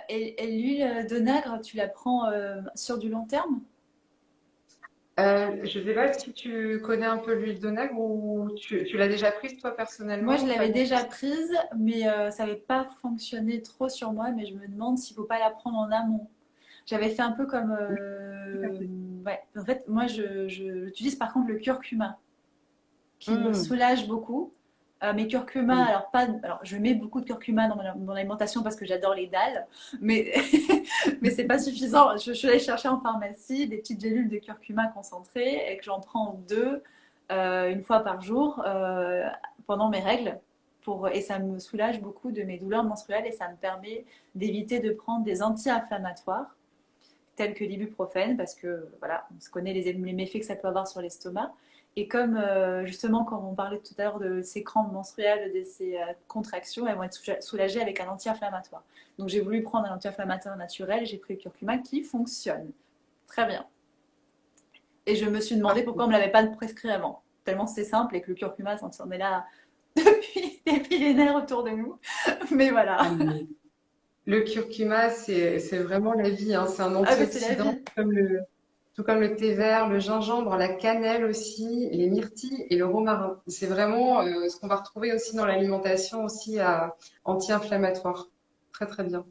Speaker 1: Et l'huile d'onagre, tu la prends sur du long terme?
Speaker 2: Je sais pas si tu connais un peu l'huile d'onagre ou tu l'as déjà prise toi
Speaker 1: Moi, je
Speaker 2: personnellement ou pas
Speaker 1: l'avais
Speaker 2: du tout?
Speaker 1: déjà prise, mais ça n'avait pas fonctionné trop sur moi. Mais je me demande s'il ne faut pas la prendre en amont. J'avais fait un peu comme.
Speaker 2: Tout à fait.
Speaker 1: Ouais, en fait, moi, j'utilise par contre le curcuma, qui me
Speaker 2: Hmm.
Speaker 1: soulage beaucoup. Mais curcuma,
Speaker 2: Oui.
Speaker 1: alors pas, alors je mets beaucoup de curcuma dans l'alimentation parce que j'adore les dalles, mais mais c'est pas suffisant. Je suis allée chercher en pharmacie des petites gélules de curcuma concentrées et que j'en prends deux une fois par jour pendant mes règles et ça me soulage beaucoup de mes douleurs menstruelles et ça me permet d'éviter de prendre des anti-inflammatoires tels que l'ibuprofène, parce que voilà, on se connaît les méfaits que ça peut avoir sur l'estomac. Et comme justement, quand on parlait tout à l'heure de ces crampes menstruelles, de ces contractions, elles vont être soulagées avec un anti-inflammatoire. Donc j'ai voulu prendre un anti-inflammatoire naturel, j'ai pris le curcuma qui fonctionne. Très bien. Et je me suis demandé pourquoi on ne me l'avait pas prescrit avant. Tellement c'est simple et que le curcuma, on est là depuis des millénaires autour de nous. Mais voilà.
Speaker 2: Ah, mais le curcuma, c'est vraiment la vie, hein. C'est un
Speaker 1: Ah mais c'est la
Speaker 2: antioxydant,
Speaker 1: vie.
Speaker 2: tout comme le thé vert, le gingembre, la cannelle aussi, les myrtilles et le romarin. C'est vraiment ce qu'on va retrouver aussi dans l'alimentation aussi anti-inflammatoire. Très très bien.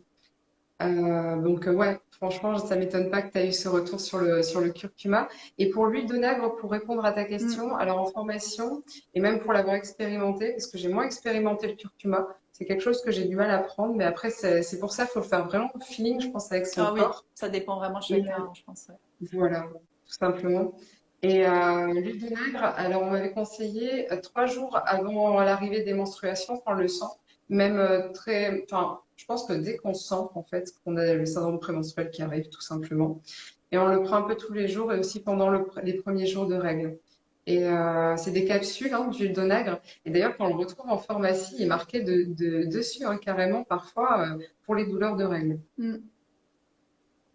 Speaker 2: Donc ouais, franchement, ça m'étonne pas que tu as eu ce retour sur le curcuma. Et pour l'huile d'onagre, pour répondre à ta
Speaker 1: Mm.
Speaker 2: question, alors en formation, et même pour l'avoir expérimenté, parce que j'ai moins expérimenté le curcuma, c'est quelque chose que j'ai du mal à prendre, mais après, c'est pour ça qu'il faut le faire vraiment au feeling, je pense, avec son
Speaker 1: Ah oui,
Speaker 2: corps.
Speaker 1: ça dépend vraiment de
Speaker 2: Et
Speaker 1: chacun, je pense. Ouais.
Speaker 2: voilà, tout simplement. Et l'huile d'onagre, alors on m'avait conseillé 3 jours avant l'arrivée des menstruations, quand on le sent, même enfin, je pense que dès qu'on sent en fait qu'on a le syndrome prémenstruel qui arrive, tout simplement, et on le prend un peu tous les jours et aussi pendant les premiers jours de règles. Et c'est des capsules d'huile d'onagre. Et d'ailleurs, quand on le retrouve en pharmacie, il est marqué dessus carrément parfois pour les douleurs de règles.
Speaker 1: Mm.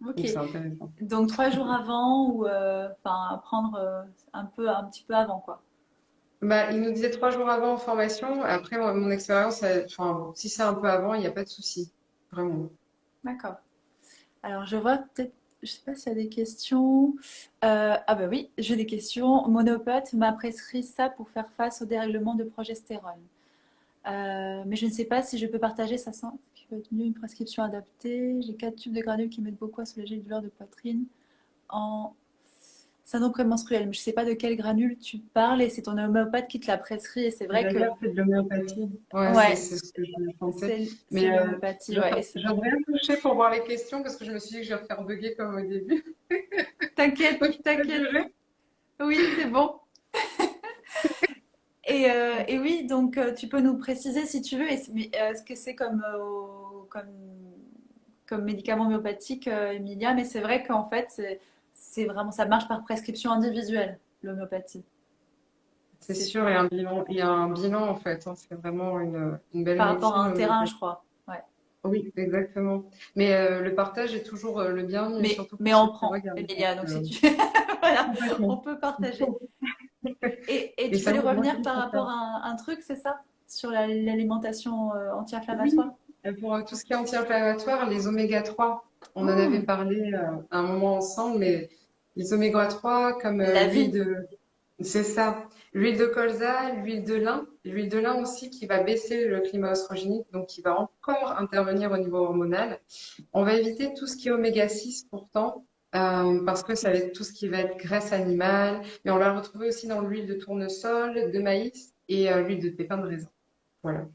Speaker 1: Ok.
Speaker 2: Donc c'est intéressant.
Speaker 1: Donc 3 jours avant ou enfin à prendre un petit peu avant quoi.
Speaker 2: Bah, il nous disait 3 jours avant en formation. Après, moi, mon expérience, enfin, si c'est un peu avant, il n'y a pas de souci. Vraiment.
Speaker 1: D'accord. Alors je vois peut-être, je sais pas s'il y a des questions. Ah bah oui, j'ai des questions. Mon ostéopathe m'a prescrit ça pour faire face au dérèglement de progestérone. Mais je ne sais pas si je peux partager ça sans qui peut être mieux une prescription adaptée. J'ai 4 tubes de granules qui m'aident beaucoup à soulager les douleurs de poitrine en syndrome prémenstruel. Mais je ne sais pas de quelle granule tu parles et c'est ton homéopathe qui te l'a prescrit. Et c'est vrai que
Speaker 2: D'ailleurs, c'est de l'homéopathie. Ouais, c'est
Speaker 1: ouais,
Speaker 2: c'est ce que je sentais.
Speaker 1: c'est
Speaker 2: Mais
Speaker 1: l'homéopathie. Ouais.
Speaker 2: je devrais rien toucher pour voir les questions parce que je me suis dit que je vais refaire bugger comme au début.
Speaker 1: T'inquiète,
Speaker 2: Donc, je vais
Speaker 1: t'inquiète.
Speaker 2: jurer.
Speaker 1: Oui, c'est bon. Et oui, donc tu peux nous préciser si tu veux ce que c'est comme médicament homéopathique, Emilia, mais c'est vrai qu'en fait, c'est vraiment, ça marche par prescription individuelle, l'homéopathie.
Speaker 2: C'est
Speaker 1: C'est
Speaker 2: sûr, il y a un bilan en fait, hein. C'est vraiment une belle
Speaker 1: par rapport
Speaker 2: médecine,
Speaker 1: à un terrain, je
Speaker 2: l'homéopathie.
Speaker 1: crois. Ouais.
Speaker 2: Oui, exactement. Mais le partage est toujours le bienvenu, surtout
Speaker 1: Mais
Speaker 2: pour
Speaker 1: on
Speaker 2: ceux qui
Speaker 1: prend,
Speaker 2: regardent. Donc,
Speaker 1: Emilia, donc si tu... Voilà, on
Speaker 2: complètement.
Speaker 1: peut partager. Et
Speaker 2: Et
Speaker 1: tu
Speaker 2: ça
Speaker 1: voulais
Speaker 2: vaut vraiment
Speaker 1: revenir
Speaker 2: le
Speaker 1: par
Speaker 2: coup.
Speaker 1: rapport à un truc, c'est ça? Sur l'alimentation
Speaker 2: Oui,
Speaker 1: anti-inflammatoire?
Speaker 2: pour tout ce qui est anti-inflammatoire, les oméga 3, on en avait
Speaker 1: Hmm,
Speaker 2: parlé à un moment ensemble, mais les oméga 3, comme
Speaker 1: la
Speaker 2: l'huile
Speaker 1: vie.
Speaker 2: de... C'est ça, l'huile de colza, l'huile de lin aussi qui va baisser le climat oestrogénique, donc qui va encore intervenir au niveau hormonal. On va éviter tout ce qui est oméga 6 pourtant, parce que ça va être tout ce qui va être graisse animale, mais on va le retrouver aussi dans l'huile de tournesol, de maïs et l'huile de pépins de raisin. Voilà.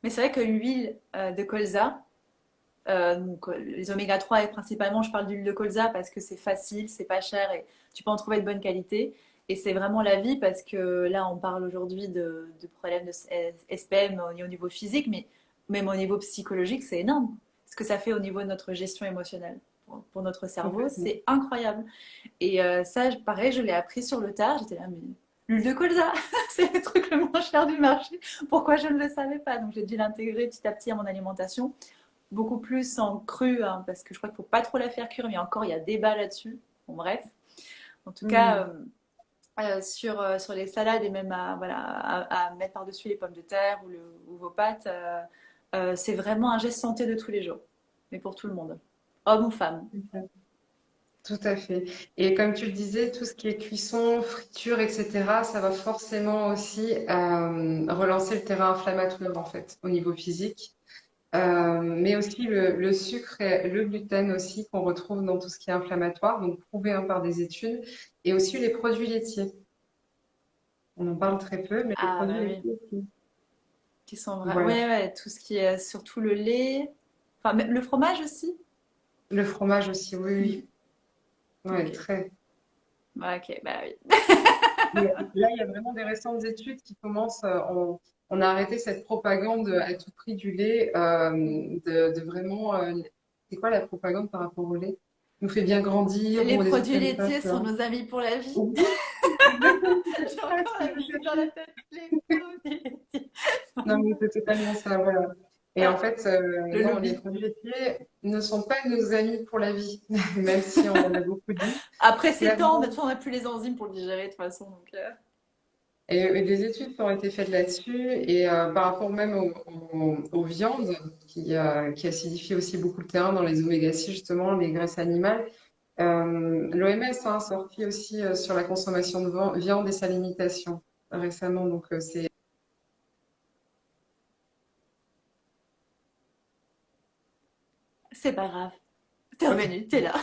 Speaker 1: Mais c'est vrai que l'huile de colza, donc les oméga 3 et principalement je parle d'huile de colza parce que c'est facile, c'est pas cher et tu peux en trouver de bonne qualité. Et c'est vraiment la vie parce que là on parle aujourd'hui de problèmes de SPM au niveau physique, mais même au niveau psychologique c'est énorme. Ce que ça fait au niveau de notre gestion émotionnelle pour notre cerveau,
Speaker 2: Complètement.
Speaker 1: c'est incroyable. Et ça, pareil, je l'ai appris sur le tard. J'étais là, mais l'huile de colza, c'est le truc le moins cher du marché. Pourquoi je ne le savais pas? Donc j'ai dû l'intégrer petit à petit à mon alimentation beaucoup plus en cru, hein, parce que je crois qu'il ne faut pas trop la faire cuire, mais encore, il y a débat là-dessus. Bon, bref. En tout cas,
Speaker 2: Hmm.
Speaker 1: sur les salades et même voilà, à mettre par-dessus les pommes de terre ou vos pâtes, c'est vraiment un geste santé de tous les jours, mais pour tout le monde, homme ou femme.
Speaker 2: Tout à fait. Et comme tu le disais, tout ce qui est cuisson, friture, etc., ça va forcément aussi relancer le terrain inflammatoire en fait, au niveau physique. mais aussi le sucre et le gluten aussi qu'on retrouve dans tout ce qui est inflammatoire, donc prouvé hein, par des études, et aussi les produits laitiers. On en parle très peu, mais les
Speaker 1: Ah
Speaker 2: produits
Speaker 1: bah oui,
Speaker 2: laitiers aussi.
Speaker 1: qui sont vrais.
Speaker 2: Voilà.
Speaker 1: Ouais, ouais, tout ce qui est surtout le lait. Enfin, même le fromage aussi.
Speaker 2: Le fromage aussi, oui,
Speaker 1: Mm.
Speaker 2: oui.
Speaker 1: Ok.
Speaker 2: Ouais, très.
Speaker 1: Ouais, ok, bah oui.
Speaker 2: Mais là, il y a vraiment des récentes études qui commencent. On a arrêté cette propagande à tout prix du lait, de vraiment. C'est quoi la propagande par rapport au lait? Nous fait bien grandir
Speaker 1: Les
Speaker 2: ou des trucs
Speaker 1: produits
Speaker 2: comme ça,
Speaker 1: laitiers
Speaker 2: tu
Speaker 1: sont
Speaker 2: vois.
Speaker 1: nos amis pour la vie.
Speaker 2: Oui, exactement,
Speaker 1: J'ai
Speaker 2: ça,
Speaker 1: encore
Speaker 2: ce
Speaker 1: la
Speaker 2: que je
Speaker 1: musique dans la
Speaker 2: cherchais.
Speaker 1: tête. Les produits laitiers sont
Speaker 2: Non,
Speaker 1: nos
Speaker 2: mais
Speaker 1: amis.
Speaker 2: c'est totalement ça, voilà. Et en
Speaker 1: Ah,
Speaker 2: fait,
Speaker 1: le
Speaker 2: non, les
Speaker 1: lobby.
Speaker 2: produits laitiers ne sont pas nos amis pour la vie, même si on en a beaucoup dit.
Speaker 1: Après ces temps, de toute
Speaker 2: Clairement.
Speaker 1: façon, on n'a plus les enzymes pour le digérer de toute façon.
Speaker 2: Et des études qui ont été faites là-dessus, et par rapport même aux viandes, qui acidifient aussi beaucoup le terrain dans les oméga 6 justement, les graisses animales. L'OMS a sorti aussi sur la consommation de viande et sa limitation récemment. Donc, c'est.
Speaker 1: C'est pas grave. T'es
Speaker 2: Ok.
Speaker 1: revenu, t'es là.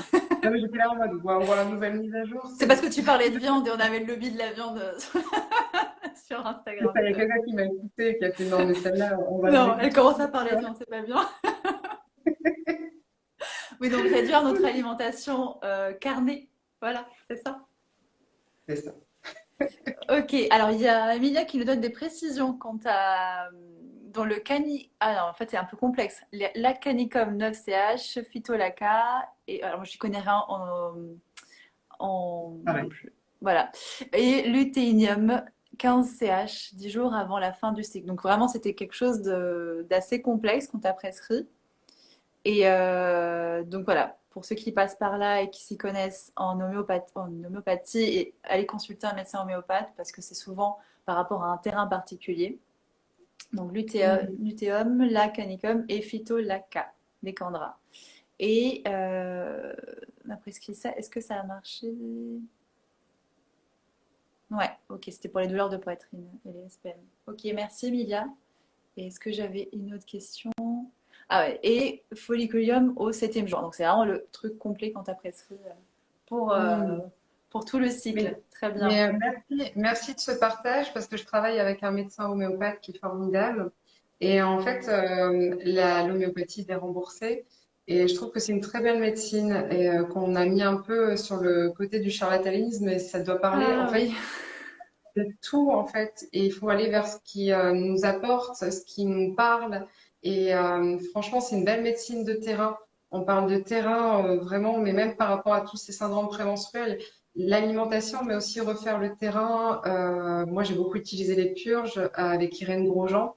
Speaker 2: Non, mais j'étais là en mode, waouh, voilà, nouvelle mise à jour,
Speaker 1: C'est
Speaker 2: c'est
Speaker 1: parce que tu parlais de viande et on avait le lobby de la viande sur
Speaker 2: c'est
Speaker 1: Instagram.
Speaker 2: ça. Il y a quelqu'un qui m'a écouté et qui a fait non, mais celle-là, on va la
Speaker 1: Non, elle
Speaker 2: mettre tout de
Speaker 1: commence à
Speaker 2: suite.
Speaker 1: parler de viande, c'est pas bien. Oui, donc réduire notre alimentation carnée. Voilà, c'est ça.
Speaker 2: C'est ça.
Speaker 1: Ok, alors il y a Emilia qui nous donne des précisions quant à dans le cani. Ah non, en fait c'est un peu complexe. L'acanicum 9CH, phytolacca et alors moi je connais rien en
Speaker 2: Pareil.
Speaker 1: voilà et luthéinium 15 CH 10 jours avant la fin du cycle. Donc vraiment c'était quelque chose d'assez complexe qu'on t'a prescrit. Et donc voilà, pour ceux qui passent par là et qui s'y connaissent en homéopathie, et allez consulter un médecin homéopathe parce que c'est souvent par rapport à un terrain particulier. Donc
Speaker 2: Mhm.
Speaker 1: lutéum, lacanicum et phytolacca, les candras. Et on a prescrit ça. Est-ce que ça a marché? Ouais, ok, c'était pour les douleurs de poitrine et les SPM. Ok, merci Emilia. Et est-ce que j'avais une autre question? Ah ouais, et folliculium au septième jour. Donc c'est vraiment le truc complet quand tu as prescrit pour, euh,
Speaker 2: Mhm.
Speaker 1: pour tout le cycle.
Speaker 2: Mais,
Speaker 1: Très bien.
Speaker 2: mais merci de ce partage parce que je travaille avec un médecin homéopathe qui est formidable. Et en fait, l'homéopathie est remboursée. Et je trouve que c'est une très belle médecine et qu'on a mis un peu sur le côté du charlatanisme. Et ça doit parler, en
Speaker 1: Ah
Speaker 2: fait,
Speaker 1: oui.
Speaker 2: de tout, en fait. Et il faut aller vers ce qui nous apporte, ce qui nous parle. Et franchement, c'est une belle médecine de terrain. On parle de terrain vraiment, mais même par rapport à tous ces syndromes prémenstruels, l'alimentation, mais aussi refaire le terrain. Moi, j'ai beaucoup utilisé les purges avec Irène Grosjean.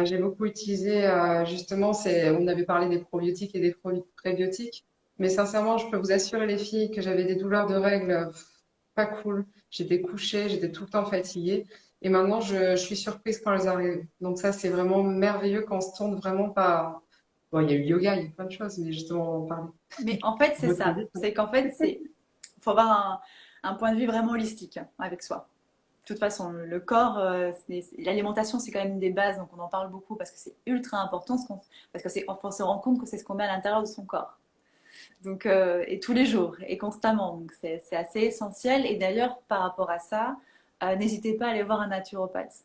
Speaker 2: J'ai beaucoup utilisé justement, on avait parlé des probiotiques et des prébiotiques. Mais sincèrement, je peux vous assurer les filles que j'avais des douleurs de règles pas cool. J'étais couchée, j'étais tout le temps fatiguée. Et maintenant, je suis surprise quand elles arrivent. Donc ça, c'est vraiment merveilleux quand on se tourne vraiment par. Bon, il y a eu le yoga, il y a plein de choses, mais justement, on en parler.
Speaker 1: Mais en fait, c'est
Speaker 2: Votre
Speaker 1: ça.
Speaker 2: avis,
Speaker 1: C'est qu'en fait, faut avoir un point de vue vraiment holistique avec soi. De toute façon, le corps, l'alimentation, c'est quand même une des bases, donc on en parle beaucoup parce que c'est ultra important, parce que on se rend compte que c'est ce qu'on met à l'intérieur de son corps. Donc, et tous les jours et constamment. Donc, c'est assez essentiel. Et d'ailleurs, par rapport à ça, n'hésitez pas à aller voir un naturopathe.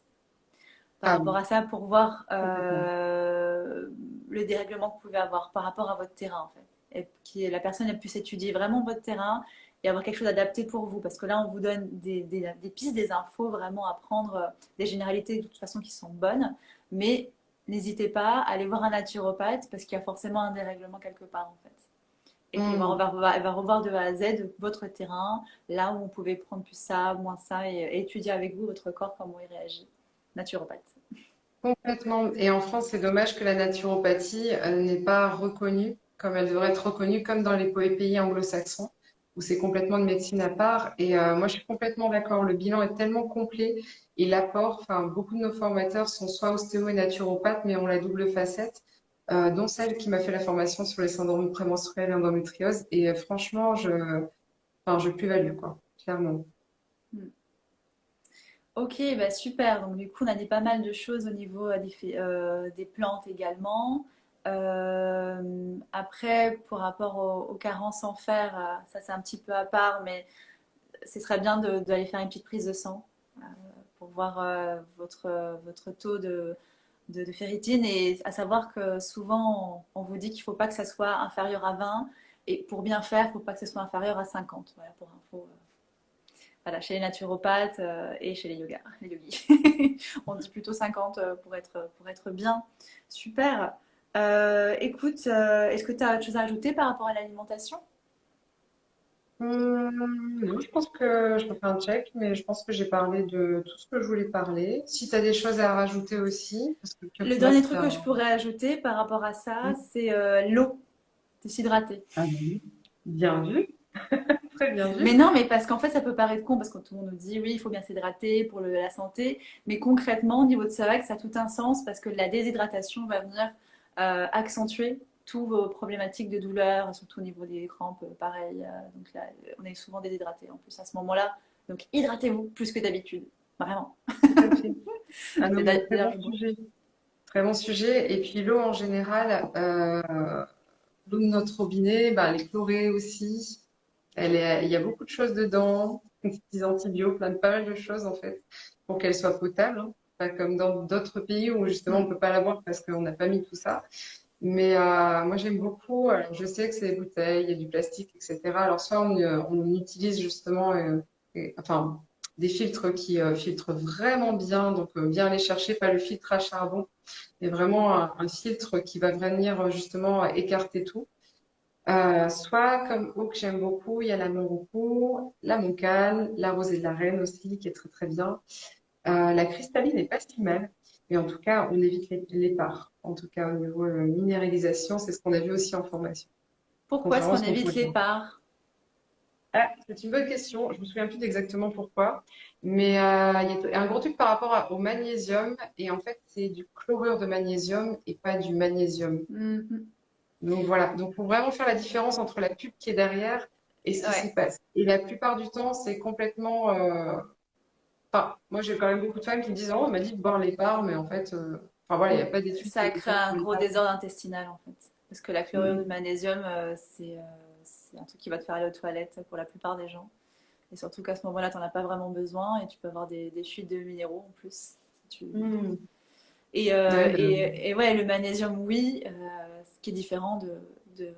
Speaker 1: Par
Speaker 2: Ah
Speaker 1: rapport
Speaker 2: oui,
Speaker 1: à ça, pour voir
Speaker 2: complètement.
Speaker 1: le dérèglement que vous pouvez avoir par rapport à votre terrain, en fait. Et que la personne puisse étudier vraiment votre terrain et avoir quelque chose adapté pour vous. Parce que là, on vous donne des pistes, des infos vraiment à prendre, des généralités de toute façon qui sont bonnes. Mais n'hésitez pas à aller voir un naturopathe parce qu'il y a forcément un dérèglement quelque part, en fait et qu'elle
Speaker 2: Hmm.
Speaker 1: elle va revoir de A à Z votre terrain, là où on pouvait prendre plus ça, moins ça, et étudier avec vous votre corps, comment il réagit. Naturopathe.
Speaker 2: Complètement. Et en France, c'est dommage que la naturopathie n'est pas reconnue comme elle devrait être reconnue, comme dans les pays anglo-saxons, où c'est complètement une médecine à part. Et moi, je suis complètement d'accord. Le bilan est tellement complet et l'apport, enfin, beaucoup de nos formateurs sont soit ostéo et naturopathes, mais ont la double facette, dont celle qui m'a fait la formation sur les syndromes prémenstruels et endométriose. Et franchement, enfin, je plus-value, quoi, clairement.
Speaker 1: Hmm. Ok, bah super. Donc du coup, on a dit pas mal de choses au niveau des plantes également. Après, pour rapport aux carences en fer, ça c'est un petit peu à part, mais ce serait bien d'aller faire une petite prise de sang pour voir votre taux de ferritine. Et à savoir que souvent, on vous dit qu'il ne faut pas que ça soit inférieur à 20. Et pour bien faire, il ne faut pas que ce soit inférieur à 50. Voilà, pour info. Voilà, chez les naturopathes et chez les yogis. On dit plutôt 50 pour être bien. Super. Écoute, est-ce que tu as autre chose à ajouter par rapport à l'alimentation?
Speaker 2: Non, je pense que je me fais un check, mais je pense que j'ai parlé de tout ce que je voulais parler. Si tu as des choses à rajouter aussi, parce que
Speaker 1: Le
Speaker 2: moi,
Speaker 1: dernier
Speaker 2: c'est
Speaker 1: truc que je
Speaker 2: un...
Speaker 1: pourrais ajouter par rapport à ça, c'est l'eau, de s'hydrater.
Speaker 2: Ah oui, bien vu, très bien
Speaker 1: Mais
Speaker 2: vu.
Speaker 1: non, mais parce qu'en fait, ça peut paraître con, parce que tout le monde nous dit oui, il faut bien s'hydrater pour la santé. Mais concrètement, au niveau de ça, ça a tout un sens parce que la déshydratation va venir accentuer toutes vos problématiques de douleur, surtout au niveau des crampes, pareil. Donc là, on est souvent déshydraté en plus à ce moment-là. Donc hydratez-vous plus que d'habitude. Vraiment.
Speaker 2: Tout à fait. Ah non,
Speaker 1: C'est
Speaker 2: mais très
Speaker 1: d'ailleurs
Speaker 2: bon
Speaker 1: le mot.
Speaker 2: sujet. Très bon sujet. Et puis l'eau en général, l'eau de notre robinet, bah, elle est chlorée aussi. Il y a beaucoup de choses dedans, des petits antibiotiques, pas mal de choses en fait, pour qu'elle soit potable, hein. Pas comme dans d'autres pays où justement on
Speaker 1: Mm.
Speaker 2: peut pas l'avoir parce qu'on n'a pas mis tout ça. Mais moi j'aime beaucoup. Alors, je sais que c'est des bouteilles, il y a du plastique, etc. Alors soit on utilise justement, enfin, des filtres qui filtrent vraiment bien, donc bien aller chercher, pas le filtre à charbon, mais vraiment un filtre qui va venir justement écarter tout. Soit comme eau que j'aime beaucoup, il y a la Morocco, la Moncale, la Rosée de la Reine aussi, qui est très très bien. La cristalline n'est pas si mal, mais en tout cas, on évite les parts. En tout cas, au niveau minéralisation, c'est ce qu'on a vu aussi en formation.
Speaker 1: Pourquoi est-ce
Speaker 2: Contrairement à
Speaker 1: qu'on
Speaker 2: ce qu'on
Speaker 1: évite
Speaker 2: pourrait
Speaker 1: les
Speaker 2: dire.
Speaker 1: parts?
Speaker 2: Ah, c'est une bonne question. Je me souviens plus exactement pourquoi, mais il y a un gros truc par rapport au magnésium, et en fait, c'est du chlorure de magnésium et pas du magnésium.
Speaker 1: Mhm.
Speaker 2: Donc voilà, donc faut vraiment faire la différence entre la pub qui est derrière et ce qui
Speaker 1: Ouais,
Speaker 2: s'y passe. Et la plupart du temps, c'est complètement. Enfin, moi j'ai quand même beaucoup de femmes qui me disent, oh, on m'a dit de boire les parts, mais en fait, enfin voilà, il n'y a pas d'études qui
Speaker 1: ça
Speaker 2: ont été
Speaker 1: crée
Speaker 2: faites
Speaker 1: un
Speaker 2: sur les
Speaker 1: gros
Speaker 2: parts.
Speaker 1: désordre intestinal en fait. Parce que la chlorure de
Speaker 2: Mm.
Speaker 1: magnésium, c'est un truc qui va te faire aller aux toilettes pour la plupart des gens. Et surtout qu'à ce moment-là, tu n'en as pas vraiment besoin et tu peux avoir des fuites de minéraux en plus. Si tu...
Speaker 2: Mm. Ouais,
Speaker 1: et ouais, le magnésium, oui, ce qui est différent de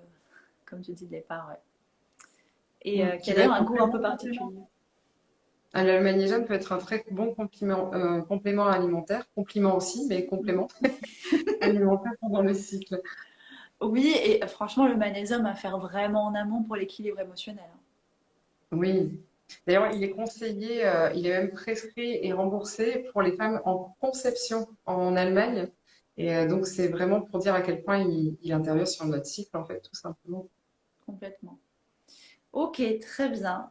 Speaker 1: comme tu dis, de l'épar, ouais. Et qui
Speaker 2: qui
Speaker 1: a
Speaker 2: va
Speaker 1: d'ailleurs
Speaker 2: être
Speaker 1: un
Speaker 2: un
Speaker 1: goût
Speaker 2: très
Speaker 1: un peu
Speaker 2: bon complément.
Speaker 1: particulier.
Speaker 2: Ah, le magnésium peut être un très bon complément alimentaire, compliment aussi, mais complément alimentaire pendant le cycle.
Speaker 1: Oui, et franchement, le magnésium à faire vraiment en amont pour l'équilibre émotionnel, hein.
Speaker 2: Oui. D'ailleurs, il est conseillé, il est même prescrit et remboursé pour les femmes en conception en Allemagne. Et donc, c'est vraiment pour dire à quel point il intervient sur notre cycle, en fait, tout simplement.
Speaker 1: Complètement. Ok, très bien.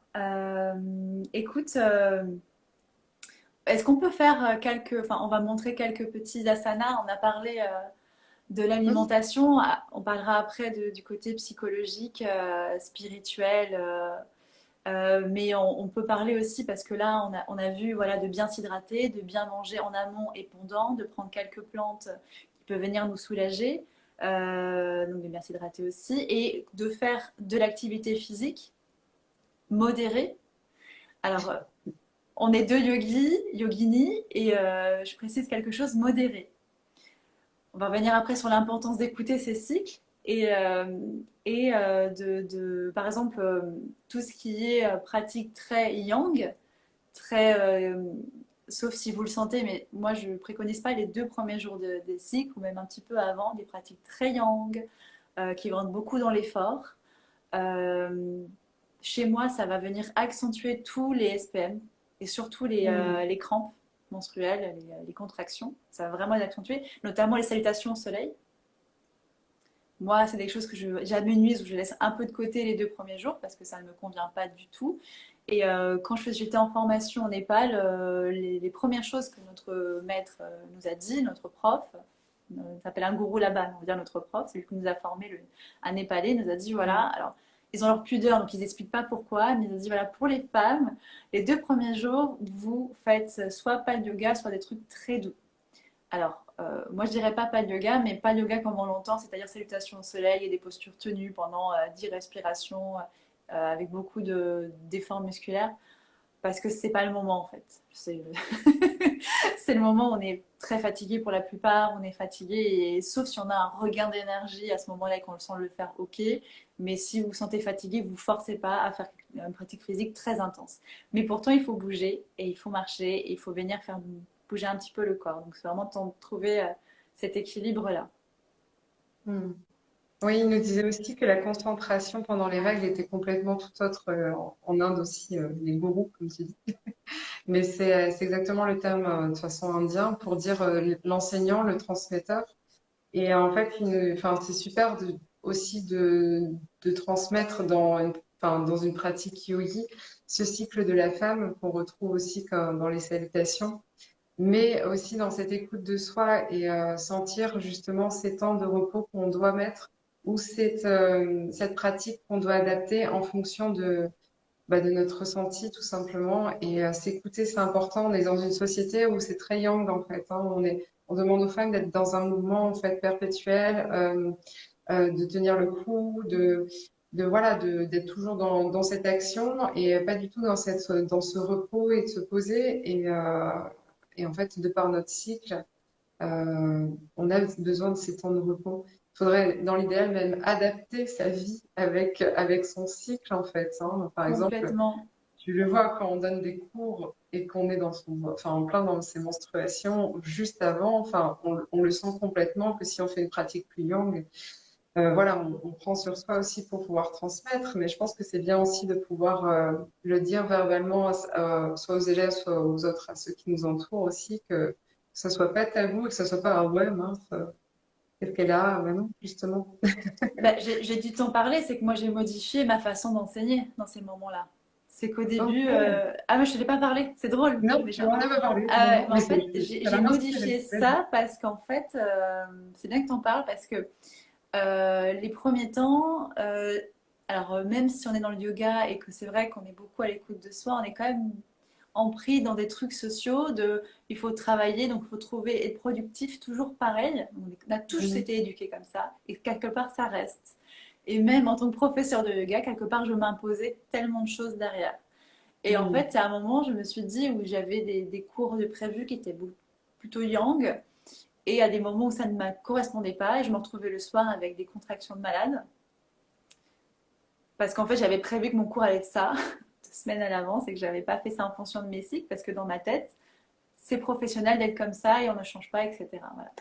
Speaker 1: Écoute, est-ce qu'on peut faire quelques... Enfin, on va montrer quelques petits asanas. On a parlé de
Speaker 2: Oui,
Speaker 1: l'alimentation. Ah, on parlera après du côté psychologique, spirituel. Mais on peut parler aussi, parce que là, on a vu voilà, de bien s'hydrater, de bien manger en amont et pendant, de prendre quelques plantes qui peuvent venir nous soulager. Donc de bien s'hydrater aussi. Et de faire de l'activité physique modérée. Alors, on est deux yoginis, et je précise quelque chose, modéré. On va revenir après sur l'importance d'écouter ces cycles par exemple, tout ce qui est pratique très yang, très, sauf si vous le sentez, mais moi je préconise pas les 2 premiers jours des cycles ou même un petit peu avant, des pratiques très yang qui vont être beaucoup dans l'effort. Euh, Chez moi, ça va venir accentuer tous les SPM et surtout
Speaker 2: mm,
Speaker 1: les crampes menstruelles, les contractions. Ça va vraiment les accentuer, notamment les salutations au soleil. Moi, c'est des choses que j'amenuise ou je laisse un peu de côté les 2 premiers jours parce que ça ne me convient pas du tout. Et quand j'étais en formation au Népal, les premières choses que notre maître nous a dit, notre prof, s'appelle un gourou là-bas, on va dire notre prof, celui qui nous a formé, un Népalais, nous a dit voilà,
Speaker 2: mm,
Speaker 1: alors ils ont leur pudeur, donc ils n'expliquent pas pourquoi, mais ils ont dit voilà, pour les femmes, les 2 premiers jours, vous faites soit pas de yoga, soit des trucs très doux. Alors, moi je dirais pas de yoga, mais pas de yoga comme on l'entend, c'est-à-dire salutation au soleil et des postures tenues pendant 10 respirations avec beaucoup d'efforts musculaires, parce que c'est pas le moment en fait. C'est le moment où on est très fatigué pour la plupart, on est fatigué, et sauf si on a un regain d'énergie à ce moment-là et qu'on le sent le faire, ok. Mais si vous vous sentez fatigué, vous ne forcez pas à faire une pratique physique très intense. Mais pourtant, il faut bouger et il faut marcher et il faut venir faire bouger un petit peu le corps. Donc c'est vraiment de trouver cet équilibre-là.
Speaker 2: Hmm. Oui, il nous disait aussi que la concentration pendant les règles était complètement tout autre en Inde aussi, les gourous, comme tu dis. Mais c'est exactement le terme de toute façon indien pour dire l'enseignant, le transmetteur. Et en fait, enfin, c'est super aussi de transmettre enfin, dans une pratique yogi ce cycle de la femme qu'on retrouve aussi comme dans les salutations, mais aussi dans cette écoute de soi et sentir justement ces temps de repos qu'on doit mettre ou cette pratique qu'on doit adapter en fonction de notre ressenti tout simplement. Et s'écouter, c'est important. On est dans une société où c'est très yang en fait, hein. On demande aux femmes d'être dans un mouvement en fait perpétuel, de tenir le coup, voilà, d'être toujours dans cette action et pas du tout dans ce repos et de se poser. Et en fait, de par notre cycle, on a besoin de ces temps de repos. Il faudrait, dans l'idéal, même adapter sa vie avec son cycle, en fait, hein. Par exemple,
Speaker 1: Complètement.
Speaker 2: tu le vois quand on donne des cours et qu'on est enfin, en plein dans ses menstruations juste avant, enfin, on le sent complètement que si on fait une pratique plus longue, voilà, on prend sur soi aussi pour pouvoir transmettre, mais je pense que c'est bien aussi de pouvoir le dire verbalement, soit aux élèves, soit aux autres, à ceux qui nous entourent aussi, que ça soit pas tabou et que ça soit pas, ah ouais, mince, qu'est-ce qu'elle a? Ben non, justement.
Speaker 1: Bah, j'ai dû t'en parler, c'est que moi j'ai modifié ma façon d'enseigner dans ces moments-là. C'est qu'au début,
Speaker 2: Ok.
Speaker 1: ah mais je ne t'ai pas parlé, c'est drôle
Speaker 2: Non, tu
Speaker 1: déjà.
Speaker 2: m'en as pas parlé. Non, non,
Speaker 1: Mais en
Speaker 2: mais
Speaker 1: fait,
Speaker 2: ça
Speaker 1: j'ai
Speaker 2: va m'inspirer.
Speaker 1: modifié
Speaker 2: Vas-y.
Speaker 1: ça parce qu'en fait, c'est bien que t'en parles parce que les premiers temps, alors même si on est dans le yoga et que c'est vrai qu'on est beaucoup à l'écoute de soi, on est quand même empris dans des trucs sociaux de il faut travailler, donc il faut trouver, être productif, toujours pareil. On a tous
Speaker 2: Mhm.
Speaker 1: été éduqués comme ça et quelque part ça reste. Et même en tant que professeur de yoga, quelque part je m'imposais tellement de choses derrière. Et en
Speaker 2: Mhm.
Speaker 1: fait, à un moment, je me suis dit où j'avais des cours de prévus qui étaient plutôt yang, et à des moments où ça ne me correspondait pas, et je me retrouvais le soir avec des contractions de malade, parce qu'en fait, j'avais prévu que mon cours allait être ça, 2 semaines à l'avance, et que j'avais pas fait ça en fonction de mes cycles, parce que dans ma tête, c'est professionnel d'être comme ça, et on ne change pas, etc. Voilà.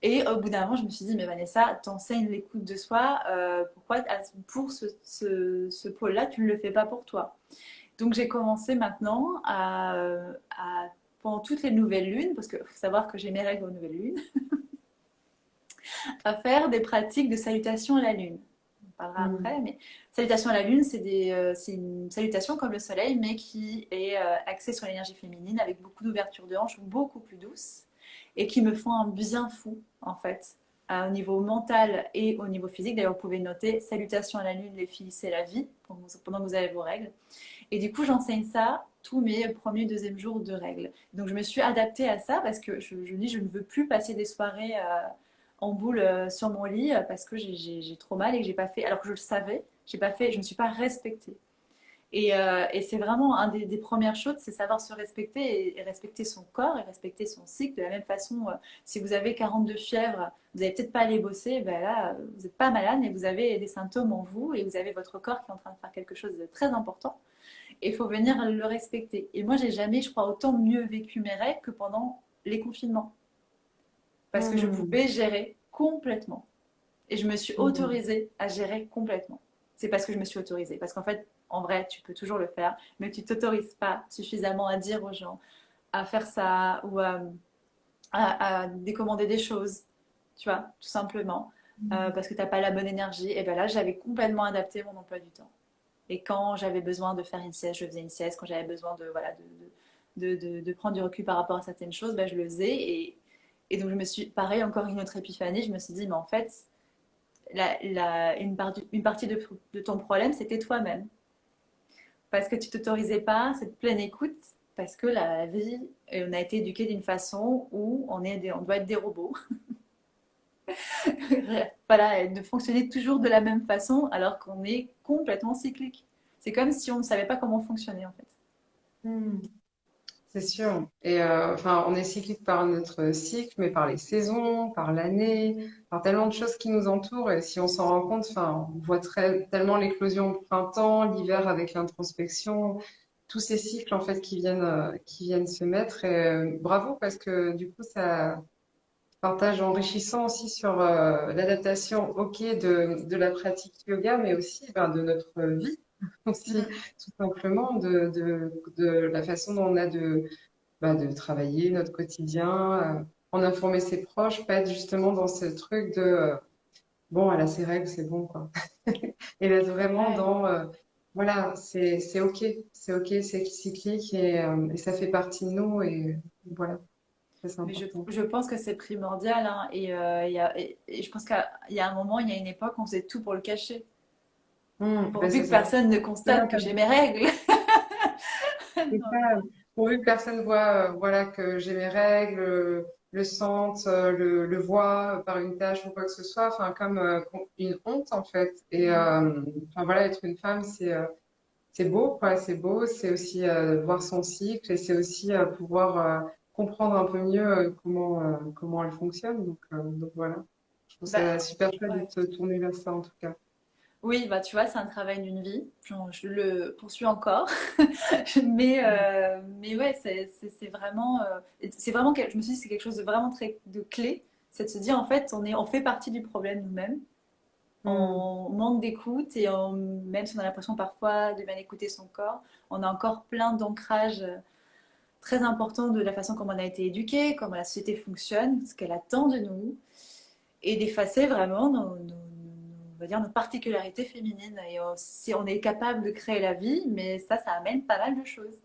Speaker 1: Et au bout d'un moment, je me suis dit, mais Vanessa, t'enseignes l'écoute de soi, pourquoi pour ce pôle-là, tu ne le fais pas pour toi? Donc j'ai commencé maintenant pendant toutes les nouvelles lunes, parce qu'il faut savoir que j'ai mes règles aux nouvelles lunes, à faire des pratiques de salutation à la lune. On parlera
Speaker 2: Mhm.
Speaker 1: après, mais salutation à la lune, c'est une salutation comme le soleil, mais qui est axée sur l'énergie féminine, avec beaucoup d'ouverture de hanches, beaucoup plus douce, et qui me font un bien fou, en fait, au niveau mental et au niveau physique. D'ailleurs, vous pouvez noter, salutation à la lune, les filles, c'est la vie, pendant que vous avez vos règles. Et du coup, j'enseigne ça tous mes premiers, deuxième jours de règles. Donc, je me suis adaptée à ça parce que je dis, je ne veux plus passer des soirées en boule sur mon lit parce que j'ai trop mal et que j'ai pas fait, alors que je le savais, j'ai pas fait, je me suis pas respectée. Et c'est vraiment un des premières choses, c'est savoir se respecter et respecter son corps et respecter son cycle. De la même façon, si vous avez 42 fièvres, vous n'allez peut-être pas aller bosser, ben là, vous n'êtes pas malade, mais vous avez des symptômes en vous et vous avez votre corps qui est en train de faire quelque chose de très important. Et il faut venir le respecter. Et moi, j'ai jamais, je crois, autant mieux vécu mes règles que pendant les confinements. Parce que je
Speaker 2: Mhm.
Speaker 1: pouvais gérer complètement. Et je me suis
Speaker 2: Mhm.
Speaker 1: autorisée à gérer complètement. C'est parce que je me suis autorisée. Parce qu'en fait, en vrai, tu peux toujours le faire, mais tu t'autorises pas suffisamment à dire aux gens, à faire ça ou à décommander des choses, tu vois, tout simplement. Parce que tu n'as pas la bonne énergie. Et bien là, j'avais complètement adapté mon emploi du temps. Et quand j'avais besoin de faire une sieste, je faisais une sieste. Quand j'avais besoin de, voilà, de prendre du recul par rapport à certaines choses, ben, je le faisais. Et donc, je me suis, pareil, encore une autre épiphanie, je me suis dit, mais en fait, une partie de ton problème, c'était toi-même. Parce que tu t'autorisais pas cette pleine écoute parce que la vie, on a été éduqué d'une façon où on doit être des robots. Voilà, et de fonctionner toujours de la même façon alors qu'on est complètement cyclique. C'est comme si on ne savait pas comment fonctionner en fait.
Speaker 2: Hmm. C'est sûr. Et enfin, on est cyclique par notre cycle, mais par les saisons, par l'année, par tellement de choses qui nous entourent. Et si on s'en rend compte, enfin, on voit tellement l'éclosion au printemps, l'hiver avec l'introspection, tous ces cycles en fait qui viennent se mettre. Et bravo parce que du coup, ça partage enrichissant aussi sur l'adaptation, ok, de la pratique yoga, mais aussi ben, de notre vie aussi,
Speaker 1: Mm.
Speaker 2: tout simplement, de la façon dont on a de travailler notre quotidien, en informer ses proches, pas être justement dans ce truc de bon, elle a ses règles, c'est bon, quoi. Et d'être vraiment
Speaker 1: Ouais.
Speaker 2: dans voilà, c'est ok, c'est cyclique et ça fait partie de nous et voilà, ça c'est
Speaker 1: Mais
Speaker 2: important.
Speaker 1: je pense que c'est primordial, hein, et je pense qu'il y a un moment, il y a une époque, on faisait tout pour le cacher.
Speaker 2: Ben
Speaker 1: Pourvu
Speaker 2: c'est
Speaker 1: que
Speaker 2: ça.
Speaker 1: personne ne constate que j'ai mes règles.
Speaker 2: C'est
Speaker 1: Non,
Speaker 2: ça. Pourvu que personne voit, voilà, que j'ai mes règles, le sente, le voit par une tâche ou quoi que ce soit, enfin, comme une honte, en fait. Et,
Speaker 1: mm.
Speaker 2: enfin, voilà, être une femme, c'est beau, quoi, c'est beau. C'est aussi voir son cycle et c'est aussi pouvoir comprendre un peu mieux comment elle fonctionne. Donc voilà. Je trouve
Speaker 1: Bah,
Speaker 2: ça super chouette de
Speaker 1: ouais.
Speaker 2: te tourner vers ça, en tout cas.
Speaker 1: Oui, bah tu vois, c'est un travail d'une vie. Je le poursuis encore. Mais ouais, c'est vraiment, je me suis dit, c'est quelque chose de vraiment très de clé. C'est de se dire, en fait, on fait partie du problème nous-mêmes.
Speaker 2: Hmm.
Speaker 1: On manque d'écoute même si on a l'impression parfois de bien écouter son corps, on a encore plein d'ancrages très importants de la façon comme on a été éduqué, comment la société fonctionne, ce qu'elle attend de nous, et d'effacer vraiment on va dire nos particularités féminines. Et si on est capable de créer la vie, mais ça amène pas mal de choses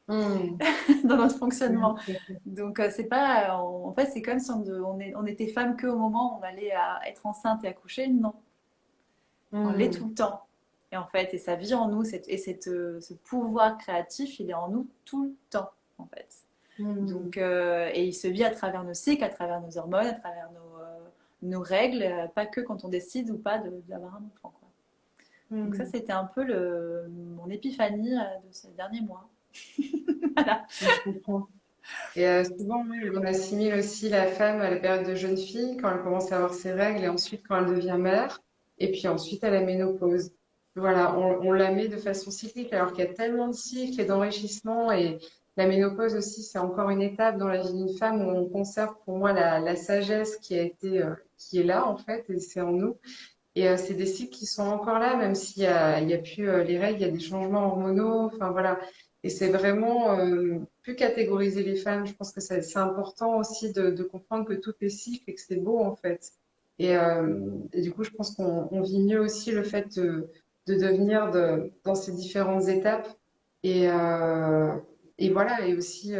Speaker 2: Hmm.
Speaker 1: dans notre fonctionnement.
Speaker 2: Oui, tout
Speaker 1: Donc c'est pas, en fait, c'est comme si on était femme qu'au moment où on allait être enceinte et accoucher. Non, on l'est tout
Speaker 2: Hmm.
Speaker 1: le temps. Et en fait, et ça vit en nous, ce pouvoir créatif, il est en nous tout le temps, en fait.
Speaker 2: Hmm.
Speaker 1: Donc, et il se vit à travers nos cycles, à travers nos hormones, à travers nos règles, pas que quand on décide ou pas d'avoir un enfant, quoi. Donc ça,
Speaker 2: Hmm.
Speaker 1: c'était un peu mon épiphanie de ces derniers mois. Voilà.
Speaker 2: Je comprends. Et souvent, oui, on assimile aussi la femme à la période de jeune fille, quand elle commence à avoir ses règles, et ensuite quand elle devient mère, et puis ensuite à la ménopause. Voilà, on la met de façon cyclique, alors qu'il y a tellement de cycles et d'enrichissement, et la ménopause aussi, c'est encore une étape dans la vie d'une femme où on conserve pour moi la sagesse qui a été, qui est là en fait, et c'est en nous. Et c'est des cycles qui sont encore là, même il y a plus les règles, il y a des changements hormonaux, enfin voilà. Et c'est vraiment plus catégoriser les femmes. Je pense que c'est important aussi de comprendre que tout est cycle et que c'est beau en fait. Et du coup, je pense qu'on vit mieux aussi le fait de devenir dans ces différentes étapes. Et, euh, et voilà, et aussi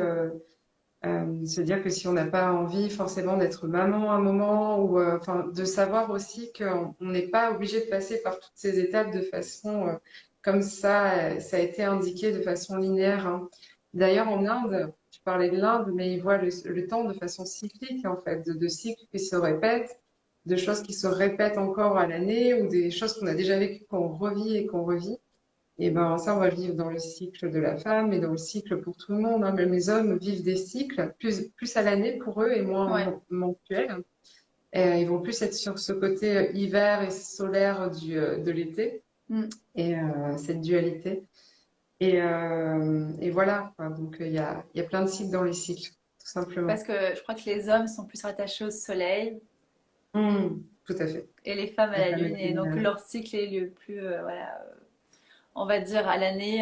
Speaker 2: se dire que si on n'a pas envie forcément d'être maman à un moment, ou enfin de savoir aussi qu'on n'est pas obligé de passer par toutes ces étapes de façon comme ça a été indiqué de façon linéaire, hein. D'ailleurs, en Inde, tu parlais de l'Inde, mais ils voient le temps de façon cyclique, en fait, de cycles qui se répètent, de choses qui se répètent encore à l'année, ou des choses qu'on a déjà vécues, qu'on revit et qu'on revit. Et ben ça, on va le vivre dans le cycle de la femme et dans le cycle pour tout le monde, hein. Même les hommes vivent des cycles, plus à l'année pour eux et moins
Speaker 1: Ouais.
Speaker 2: mensuels. Ils vont plus être sur ce côté hiver et solaire de l'été
Speaker 1: Mm.
Speaker 2: et cette dualité. Et voilà, quoi. Donc il y a plein de cycles dans les cycles, tout simplement.
Speaker 1: Parce que je crois que les hommes sont plus rattachés au soleil
Speaker 2: Tout à fait.
Speaker 1: et les femmes à
Speaker 2: La
Speaker 1: la
Speaker 2: femme
Speaker 1: lune.
Speaker 2: est
Speaker 1: Et donc
Speaker 2: lunaire.
Speaker 1: leur cycle est le plus, voilà, on va dire à l'année,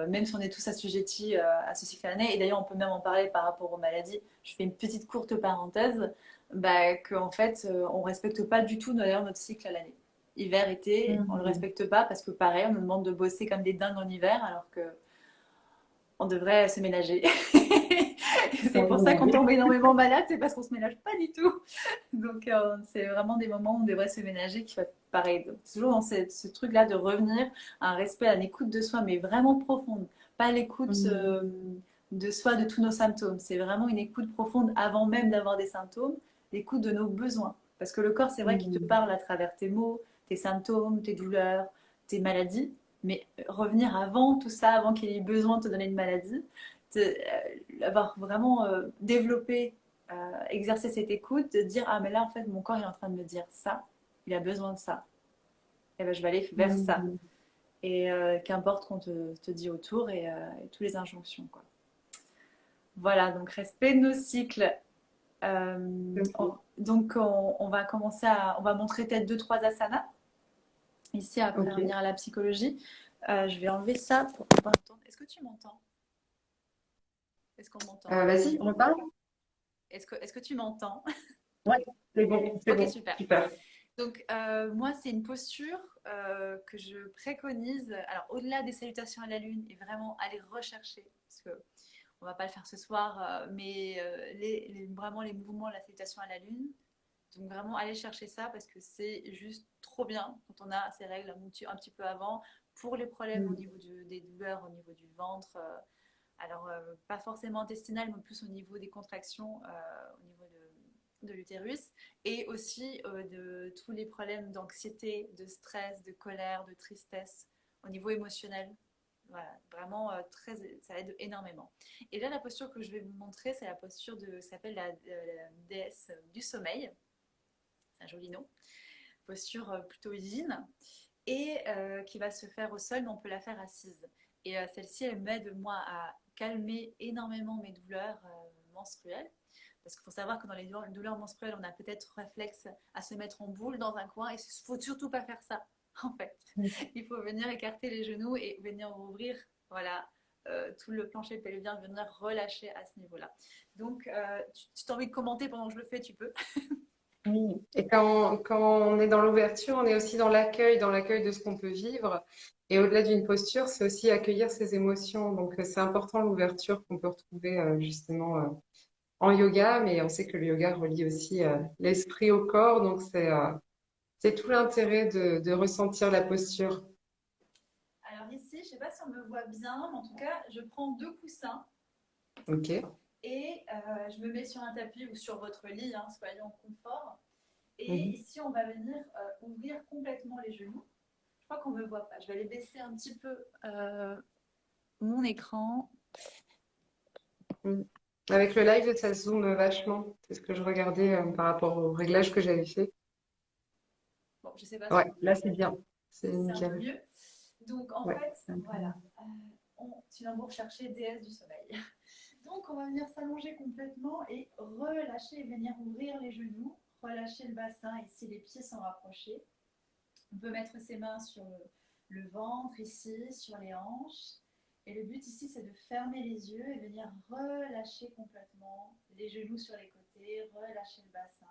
Speaker 1: même si on est tous assujettis à ce cycle à l'année. Et d'ailleurs, on peut même en parler par rapport aux maladies. Je fais une petite courte parenthèse, bah, qu'en fait, on respecte pas du tout d'ailleurs notre cycle à l'année. Hiver, été, on le
Speaker 2: Hmm.
Speaker 1: respecte pas parce que pareil, on nous demande de bosser comme des dingues en hiver alors que on devrait se ménager. C'est pour ça qu'on tombe énormément malade, c'est parce qu'on se ménage pas du tout. Donc c'est vraiment des moments où on devrait se ménager qui va être pareil. Donc, toujours dans ce truc-là de revenir à un respect, à l'écoute de soi, mais vraiment profonde. Pas l'écoute
Speaker 2: Hmm.
Speaker 1: de soi, de tous nos symptômes. C'est vraiment une écoute profonde avant même d'avoir des symptômes, l'écoute de nos besoins. Parce que le corps, c'est vrai qu'il te
Speaker 2: Mhm.
Speaker 1: parle à travers tes mots, tes symptômes, tes douleurs, tes maladies. Mais revenir avant tout ça, avant qu'il ait besoin de te donner une maladie, avoir vraiment développé, exercé cette écoute, de dire ah mais là en fait mon corps il est en train de me dire ça, il a besoin de ça, et ben je vais aller vers ça.
Speaker 2: Mhm.
Speaker 1: Et qu'importe qu'on te dit autour et toutes les injonctions quoi. Voilà, donc respect de nos cycles.
Speaker 2: Ok.
Speaker 1: Donc on va commencer on va montrer peut-être deux trois asanas ici après
Speaker 2: Ok.
Speaker 1: revenir à la psychologie. Je vais enlever ça pour pouvoir entendre. Est-ce que tu m'entends? Est-ce qu'on m'entend?
Speaker 2: Vas-y, on parle?
Speaker 1: Est-ce que tu m'entends?
Speaker 2: Ouais, c'est
Speaker 1: Ok,
Speaker 2: bon,
Speaker 1: super.
Speaker 2: super.
Speaker 1: Donc, moi, c'est une posture que je préconise. Alors, au-delà des salutations à la lune, et vraiment aller rechercher, parce que on va pas le faire ce soir, mais vraiment les mouvements de la salutation à la lune. Donc, vraiment aller chercher ça parce que c'est juste trop bien quand on a ces règles un petit peu avant pour les problèmes au
Speaker 2: Mhm.
Speaker 1: niveau des douleurs, au niveau du ventre. Alors, pas forcément intestinal, mais plus au niveau des contractions, au niveau de l'utérus, et aussi de tous les problèmes d'anxiété, de stress, de colère, de tristesse au niveau émotionnel. Voilà, vraiment ça aide énormément. Et là, la posture que je vais vous montrer, c'est la posture ça s'appelle la déesse du sommeil. C'est un joli nom. Posture plutôt yin et qui va se faire au sol, mais on peut la faire assise. Et celle-ci, elle m'aide moi à calmer énormément mes douleurs menstruelles. Parce qu'il faut savoir que dans les douleurs menstruelles, on a peut-être réflexe à se mettre en boule dans un coin et il ne faut surtout pas faire ça. En fait, il faut venir écarter les genoux et venir ouvrir, voilà, tout le plancher pelvien, venir relâcher à ce niveau-là. Donc, tu as envie de commenter pendant que je le fais, tu peux.
Speaker 2: Oui. Et quand on est dans l'ouverture, on est aussi dans l'accueil de ce qu'on peut vivre. Et au-delà d'une posture, c'est aussi accueillir ses émotions. Donc, c'est important l'ouverture qu'on peut retrouver justement en yoga, mais on sait que le yoga relie aussi l'esprit au corps. Donc, c'est tout l'intérêt de ressentir la posture.
Speaker 1: Alors ici, je ne sais pas si on me voit bien, mais en tout cas, je prends deux coussins
Speaker 2: OK.
Speaker 1: et je me mets sur un tapis ou sur votre lit, hein, soyons confort. Et
Speaker 2: Mhm.
Speaker 1: ici, on va venir ouvrir complètement les genoux. Je crois qu'on ne me voit pas. Je vais aller baisser un petit peu mon écran.
Speaker 2: Mhm. Avec le live, ça zoome vachement. C'est ce que je regardais par rapport au réglage que j'avais fait.
Speaker 1: Bon, je ne sais pas si
Speaker 2: Ouais, là, c'est bien. C'est
Speaker 1: c'est un peu
Speaker 2: nickel.
Speaker 1: mieux. Donc, en
Speaker 2: Ouais.
Speaker 1: fait, voilà. Tu vas vous rechercher déesse du sommeil. Donc, on va venir s'allonger complètement et relâcher, venir ouvrir les genoux, relâcher le bassin. Ici, les pieds sont rapprochés. On peut mettre ses mains sur le ventre, ici, sur les hanches. Et le but ici, c'est de fermer les yeux et venir relâcher complètement les genoux sur les côtés, relâcher le bassin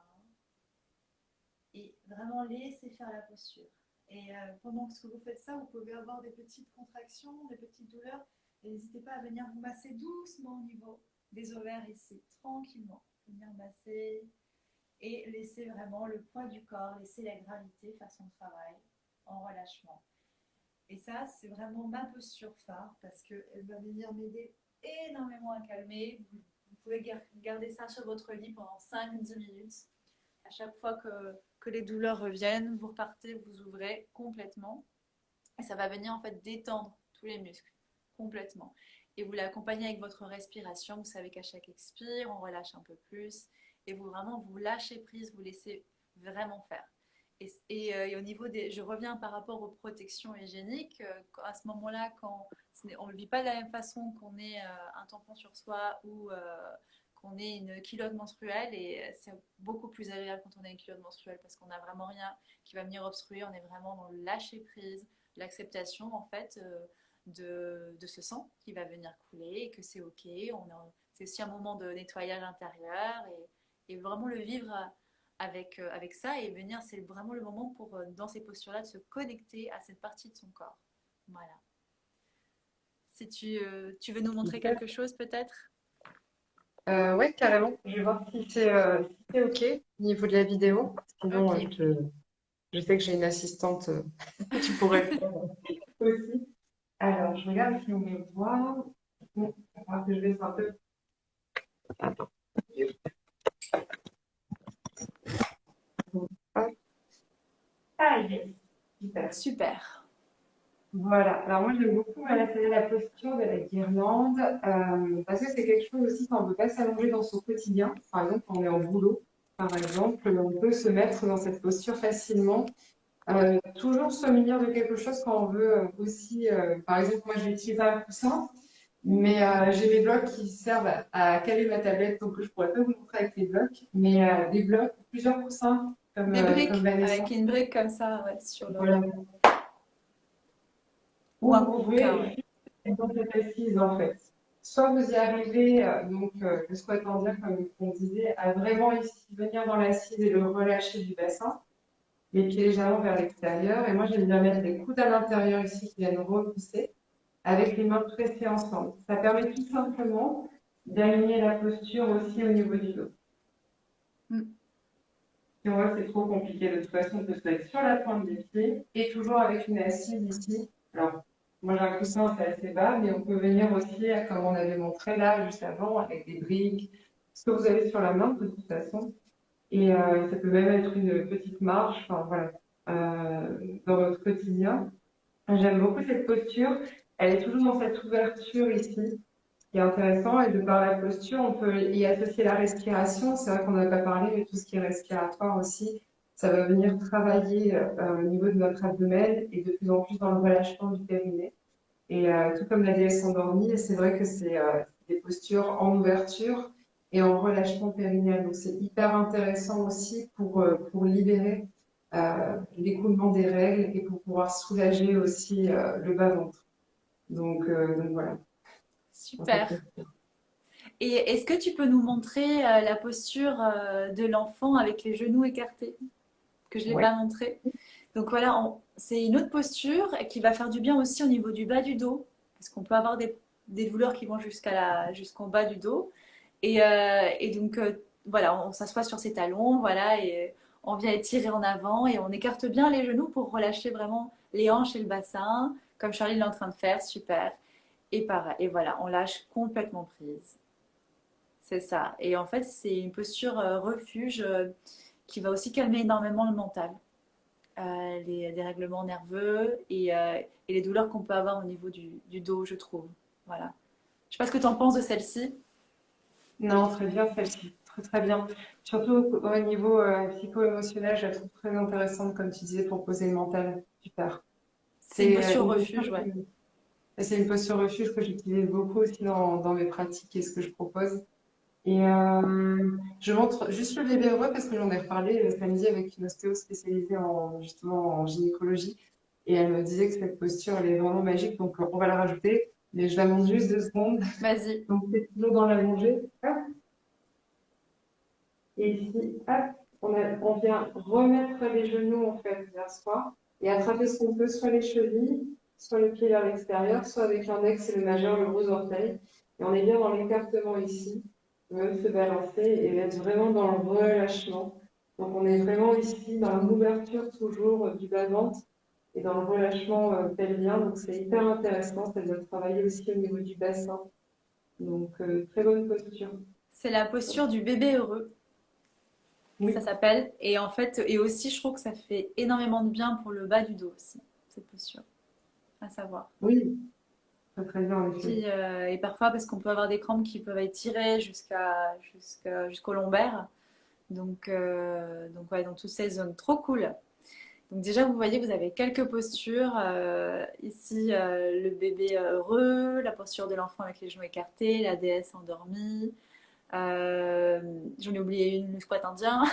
Speaker 1: et vraiment laisser faire la posture. Et pendant que vous faites ça, vous pouvez avoir des petites contractions, des petites douleurs. Et n'hésitez pas à venir vous masser doucement au niveau des ovaires ici, tranquillement. Venir masser et laisser vraiment le poids du corps, laisser la gravité faire son travail en relâchement. Et ça, c'est vraiment ma posture phare parce qu'elle va venir m'aider énormément à calmer. Vous pouvez garder ça sur votre lit pendant 5-10 minutes. À chaque fois que les douleurs reviennent, vous repartez, vous ouvrez complètement. Et ça va venir en fait détendre tous les muscles complètement. Et vous l'accompagnez avec votre respiration. Vous savez qu'à chaque expire, on relâche un peu plus. Et vous vraiment vous lâchez prise, vous laissez vraiment faire. Et au niveau des. Je reviens par rapport aux protections hygiéniques. À ce moment-là, quand on ne le vit pas de la même façon qu'on ait un tampon sur soi ou qu'on ait une culotte menstruelle. Et c'est beaucoup plus agréable quand on a une culotte menstruelle parce qu'on n'a vraiment rien qui va venir obstruer. On est vraiment dans le lâcher prise, l'acceptation en fait de ce sang qui va venir couler et que c'est ok. C'est aussi un moment de nettoyage intérieur et vraiment le vivre avec ça et venir, c'est vraiment le moment pour, dans ces postures-là, de se connecter à cette partie de son corps. Voilà. Si tu veux nous montrer quelque chose peut-être.
Speaker 2: Ouais, carrément. Je vais voir si c'est OK au niveau de la vidéo. Sinon,
Speaker 1: Ok.
Speaker 2: je sais que j'ai une assistante qui pourrait le faire aussi. Alors, je regarde si on me voit. Alors que je baisse un peu. Attends. Hop. Ah, yes. Super.
Speaker 1: Super.
Speaker 2: Voilà. Alors moi, j'aime beaucoup la posture de la guirlande parce que c'est quelque chose aussi quand on ne veut pas s'allonger dans son quotidien. Par exemple, quand on est en boulot, par exemple, on peut se mettre dans cette posture facilement. Toujours se munir de quelque chose quand on veut aussi. Par exemple, moi, je vais utiliser un coussin, mais j'ai mes blocs qui servent à caler ma tablette, donc je pourrais pas vous montrer avec les blocs, mais des blocs, plusieurs coussins
Speaker 1: Des
Speaker 2: comme
Speaker 1: briques,
Speaker 2: Vanessa.
Speaker 1: avec une brique comme ça, ouais, sur le...
Speaker 2: Voilà.
Speaker 1: Ou
Speaker 2: Où
Speaker 1: un
Speaker 2: vous
Speaker 1: bouquin,
Speaker 2: pouvez
Speaker 1: ouais.
Speaker 2: être dans cette assise, en fait. Soit vous y arrivez, le squat indien, comme on disait, à vraiment ici venir dans l'assise et le relâcher du bassin, les pieds légèrement vers l'extérieur. Et moi, j'aime bien mettre les coudes à l'intérieur ici qui viennent repousser, avec les mains pressées ensemble. Ça permet tout simplement d'aligner la posture aussi au niveau du dos.
Speaker 1: Mm.
Speaker 2: Si on voit que c'est trop compliqué, de toute façon, on peut se mettre sur la pointe des pieds et toujours avec une assise ici. Alors, moi j'ai un coussin, c'est assez bas, mais on peut venir aussi, comme on avait montré là juste avant, avec des briques, ce que vous avez sur la main de toute façon. Et ça peut même être une petite marche, enfin voilà, dans votre quotidien. J'aime beaucoup cette posture. Elle est toujours dans cette ouverture ici, qui est intéressant. Et de par la posture, on peut y associer la respiration. C'est vrai qu'on n'a pas parlé, mais tout ce qui est respiratoire aussi, ça va venir travailler au niveau de notre abdomen et de plus en plus dans le relâchement du périnée. Et tout comme la déesse endormie, c'est vrai que c'est des postures en ouverture et en relâchement périnéal. Donc c'est hyper intéressant aussi pour libérer l'écoulement des règles et pour pouvoir soulager aussi le bas-ventre. Donc voilà. Dans cette
Speaker 1: Super.
Speaker 2: posture.
Speaker 1: Et est-ce que tu peux nous montrer la posture de l'enfant avec les genoux écartés, que je ne l'ai
Speaker 2: Ouais.
Speaker 1: pas montré? Donc voilà, c'est une autre posture qui va faire du bien aussi au niveau du bas du dos, parce qu'on peut avoir des douleurs qui vont jusqu'en bas du dos. Et donc voilà, on s'assoit sur ses talons, voilà, et on vient étirer en avant et on écarte bien les genoux pour relâcher vraiment les hanches et le bassin, comme Charlie est en train de faire, super. Et pareil, et voilà, on lâche complètement prise. C'est ça. Et en fait, c'est une posture refuge qui va aussi calmer énormément le mental, les dérèglements nerveux et les douleurs qu'on peut avoir au niveau du dos, je trouve. Voilà. Je sais pas ce que tu en penses de celle-ci.
Speaker 2: Non, très bien celle-ci. Très très bien. Surtout au niveau psycho-émotionnel, je la trouve très intéressante, comme tu disais, pour poser le mental. Super.
Speaker 1: C'est une
Speaker 2: C'est
Speaker 1: posture
Speaker 2: une
Speaker 1: refuge,
Speaker 2: posture
Speaker 1: ouais.
Speaker 2: c'est une posture refuge que j'utilise beaucoup aussi dans mes pratiques et ce que je propose. Et je montre juste le bébé heureux parce que j'en ai reparlé samedi avec une ostéo spécialisée justement en gynécologie. Et elle me disait que cette posture, elle est vraiment magique. Donc, on va la rajouter. Mais je la montre juste 2 secondes.
Speaker 1: Vas-y.
Speaker 2: Donc, c'est toujours dans l'allongée. Hop. Et ici, hop, on vient remettre les genoux en fait vers soi et attraper ce qu'on peut, soit les chevilles, soit le pied vers l'extérieur, soit avec l'index et le majeur, le gros orteil. Et on est bien dans l'écartement ici, on va même se balancer et être vraiment dans le relâchement. Donc on est vraiment ici dans l'ouverture toujours du bas-ventre et dans le relâchement pelvien. Donc c'est hyper intéressant, ça doit travailler aussi au niveau du bassin. Donc très bonne posture.
Speaker 1: C'est la posture du bébé heureux, ça
Speaker 2: Oui,
Speaker 1: s'appelle. Et en fait, et aussi, je trouve que ça fait énormément de bien pour le bas du dos aussi, cette posture, à savoir.
Speaker 2: oui, très très bien en effet.
Speaker 1: Puis, et parfois, parce qu'on peut avoir des crampes qui peuvent étirer jusqu'au lombaire. Donc ouais, dans toutes ces zones. Trop cool. Donc déjà, vous voyez, vous avez quelques postures. Ici, le bébé heureux, la posture de l'enfant avec les genoux écartés, la déesse endormie. J'en ai oublié une, le squat indien.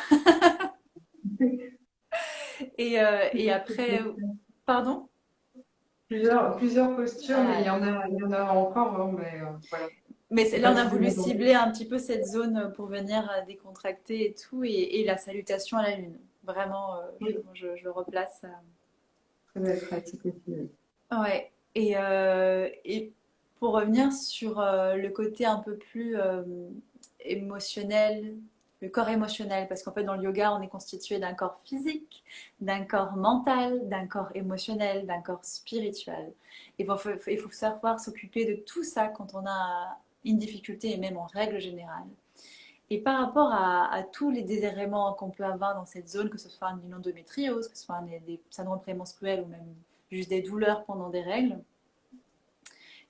Speaker 1: Et après, pardon?
Speaker 2: Plusieurs postures, mais
Speaker 1: Ah,
Speaker 2: il y en a encore, hein, mais voilà.
Speaker 1: mais
Speaker 2: C'est
Speaker 1: là,
Speaker 2: pas
Speaker 1: on a
Speaker 2: tous les
Speaker 1: voulu
Speaker 2: jours.
Speaker 1: cibler un petit peu cette zone pour venir décontracter et tout, et la salutation à la lune. Vraiment,
Speaker 2: Oui,
Speaker 1: je le replace.
Speaker 2: très belle pratique aussi. Oui.
Speaker 1: Ouais. Et pour revenir sur le côté un peu plus émotionnel, le corps émotionnel, parce qu'en fait dans le yoga on est constitué d'un corps physique, d'un corps mental, d'un corps émotionnel, d'un corps spirituel. Et bon, il faut savoir s'occuper de tout ça quand on a une difficulté et même en règle générale. Et par rapport à tous les désagréments qu'on peut avoir dans cette zone, que ce soit une endométriose, que ce soit des syndromes prémenstruels ou même juste des douleurs pendant des règles,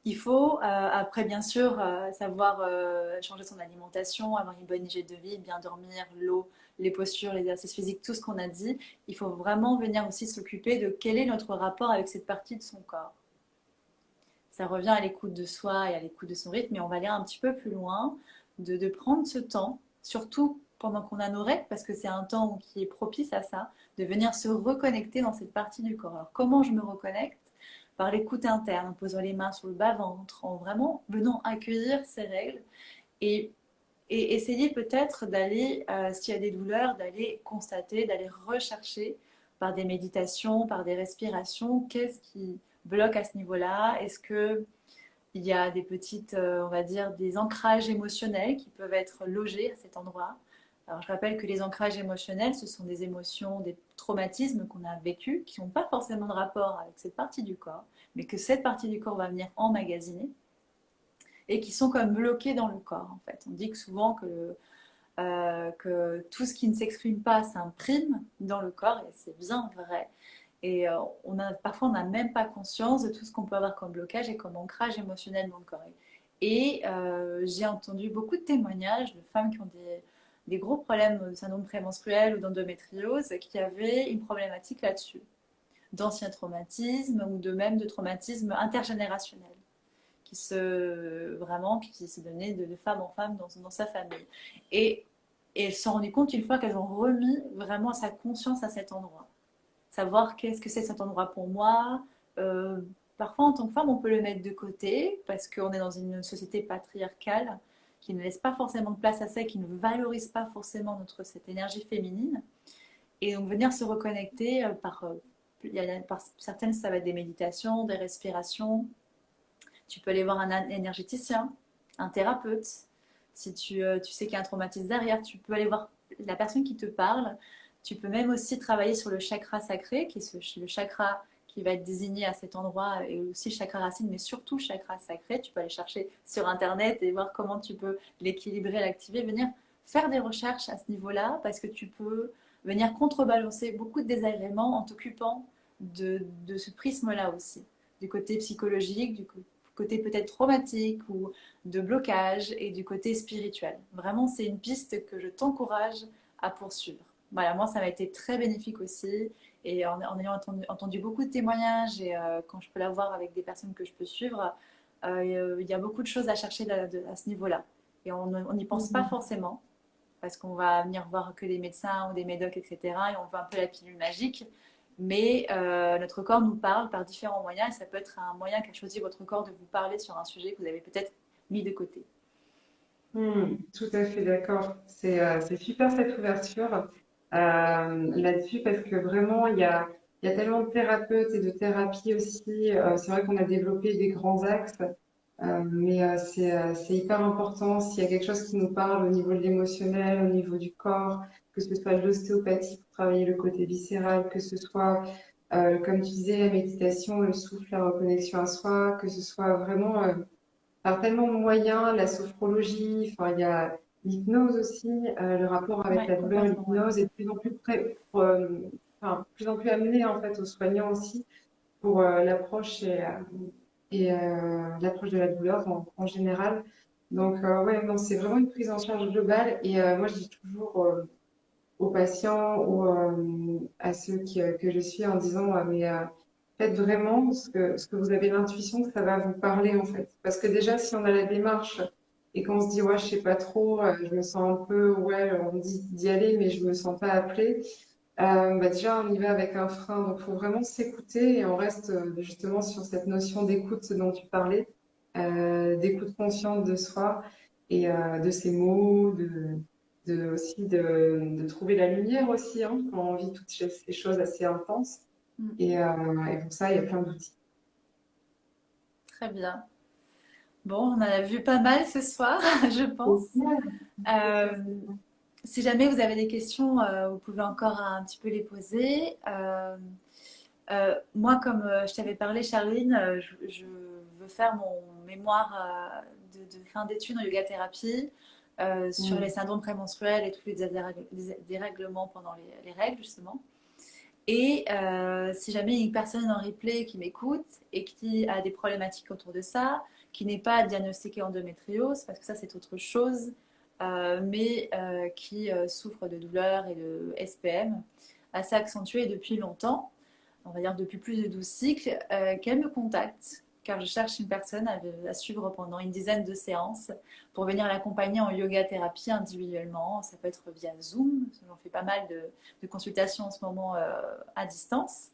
Speaker 1: il faut, après bien sûr, savoir changer son alimentation, avoir une bonne hygiène de vie, bien dormir, l'eau, les postures, l'exercice physique, tout ce qu'on a dit. Il faut vraiment venir aussi s'occuper de quel est notre rapport avec cette partie de son corps. Ça revient à l'écoute de soi et à l'écoute de son rythme, mais on va aller un petit peu plus loin, de prendre ce temps, surtout pendant qu'on a nos règles, parce que c'est un temps qui est propice à ça, de venir se reconnecter dans cette partie du corps. Alors comment je me reconnecte? Par l'écoute interne, en posant les mains sur le bas-ventre, en vraiment venant accueillir ces règles et, et essayer peut-être d'aller, s'il y a des douleurs, d'aller constater, d'aller rechercher par des méditations, par des respirations, qu'est-ce qui bloque à ce niveau-là? Est-ce que il y a des petites, on va dire, des ancrages émotionnels qui peuvent être logés à cet endroit. Alors, je rappelle que les ancrages émotionnels, ce sont des émotions, des traumatismes qu'on a vécus, qui n'ont pas forcément de rapport avec cette partie du corps, mais que cette partie du corps va venir emmagasiner et qui sont comme bloqués dans le corps, en fait. On dit que souvent que tout ce qui ne s'exprime pas s'imprime dans le corps, et c'est bien vrai. Et parfois, on n'a même pas conscience de tout ce qu'on peut avoir comme blocage et comme ancrage émotionnel dans le corps. Et j'ai entendu beaucoup de témoignages de femmes qui ont des gros problèmes de syndrome prémenstruel ou d'endométriose qui avaient une problématique là-dessus, d'anciens traumatismes ou de même de traumatismes intergénérationnels qui se donnaient de femme en femme dans sa famille. Et, et elles se sont rendues compte une fois qu'elles ont remis vraiment sa conscience à cet endroit, savoir qu'est-ce que c'est cet endroit pour moi. Euh, Parfois, en tant que femme, on peut le mettre de côté parce qu'on est dans une société patriarcale qui ne laisse pas forcément de place à ça, qui ne valorise pas forcément cette énergie féminine. Et donc, venir se reconnecter par certaines, ça va être des méditations, des respirations. Tu peux aller voir un énergéticien, un thérapeute. Si tu sais qu'il y a un traumatisme derrière, tu peux aller voir la personne qui te parle. Tu peux même aussi travailler sur le chakra sacré, qui est le chakra qui va être désigné à cet endroit, et aussi le chakra racine, mais surtout le chakra sacré. Tu peux aller chercher sur Internet et voir comment tu peux l'équilibrer, l'activer, venir faire des recherches à ce niveau-là, parce que tu peux venir contrebalancer beaucoup de désagréments en t'occupant de ce prisme-là aussi, du côté psychologique, du côté peut-être traumatique ou de blocage et du côté spirituel. Vraiment, c'est une piste que je t'encourage à poursuivre. Voilà, moi, ça m'a été très bénéfique aussi. Et en ayant entendu beaucoup de témoignages et quand je peux l'avoir avec des personnes que je peux suivre, il y a beaucoup de choses à chercher à ce niveau-là. Et on n'y pense pas forcément parce qu'on va venir voir que des médecins ou des médocs, etc. Et on veut un peu la pilule magique. Mais notre corps nous parle par différents moyens et ça peut être un moyen qu'a choisi votre corps de vous parler sur un sujet que vous avez peut-être mis de côté.
Speaker 2: Tout à fait d'accord. C'est super cette ouverture là-dessus parce que vraiment, il y a tellement de thérapeutes et de thérapies aussi. C'est vrai qu'on a développé des grands axes, mais c'est hyper important. S'il y a quelque chose qui nous parle au niveau de l'émotionnel, au niveau du corps, que ce soit de l'ostéopathie pour travailler le côté viscéral, que ce soit, comme tu disais, la méditation, le souffle, la reconnexion à soi, que ce soit vraiment par tellement de moyens, la sophrologie, enfin, il y a l'hypnose aussi, le rapport avec
Speaker 1: Ouais,
Speaker 2: la douleur,
Speaker 1: complètement, ouais.
Speaker 2: l'hypnose est de plus en plus enfin, plus en plus amené en fait aux soignants aussi pour l'approche et l'approche de la douleur en général. Donc ouais, non, c'est vraiment une prise en charge globale et moi je dis toujours aux patients ou à ceux que je suis en disant mais faites vraiment ce que vous avez l'intuition que ça va vous parler en fait. Parce que déjà, si on a la démarche et qu'on se dit ouais, je sais pas trop, je me sens un peu, ouais, on me dit d'y aller, mais je me sens pas appelée, bah déjà, on y va avec un frein. Donc, il faut vraiment s'écouter et on reste justement sur cette notion d'écoute dont tu parlais, d'écoute consciente de soi et de ses mots, aussi de trouver la lumière aussi hein, quand on vit toutes ces choses assez intenses.
Speaker 1: Mm.
Speaker 2: Et pour ça, il y a plein d'outils.
Speaker 1: Très bien. Bon, on en a vu pas mal ce soir, je pense. Euh, Si jamais vous avez des questions, vous pouvez encore un petit peu les poser. Moi, comme je t'avais parlé, Charline, je veux faire mon mémoire de fin d'études en yoga thérapie sur les
Speaker 2: Mm.
Speaker 1: syndromes prémenstruels et tous les dérèglements pendant les règles, justement. Et si jamais il y a une personne en replay qui m'écoute et qui a des problématiques autour de ça, qui n'est pas diagnostiquée endométriose, parce que ça c'est autre chose, mais qui souffre de douleurs et de SPM assez accentuées depuis longtemps, on va dire depuis plus de 12 cycles, qu'elle me contacte, car je cherche une personne à suivre pendant une dizaine de séances pour venir l'accompagner en yoga thérapie individuellement. Ça peut être via Zoom, j'en fais pas mal de consultations en ce moment à distance.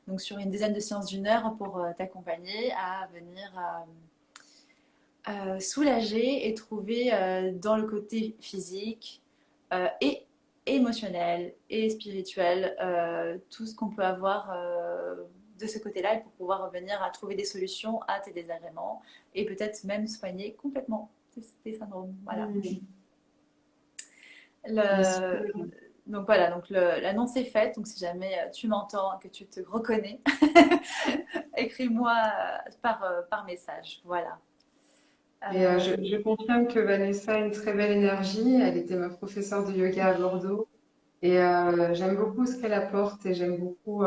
Speaker 1: Donc sur une dizaine de séances d'une heure pour t'accompagner à venir soulager et trouver dans le côté physique et émotionnel et spirituel tout ce qu'on peut avoir de ce côté-là et pour pouvoir revenir à trouver des solutions à tes désagréments et peut-être même soigner complètement tes syndromes. Voilà.
Speaker 2: Mm. Mais
Speaker 1: Le,
Speaker 2: super.
Speaker 1: donc voilà, donc l'annonce est faite. Donc si jamais tu m'entends, que tu te reconnais, écris-moi par message. Voilà.
Speaker 2: Et
Speaker 1: Euh,
Speaker 2: je confirme que Vanessa a une très belle énergie. Elle était ma professeure de yoga à Bordeaux. Et j'aime beaucoup ce qu'elle apporte et j'aime beaucoup,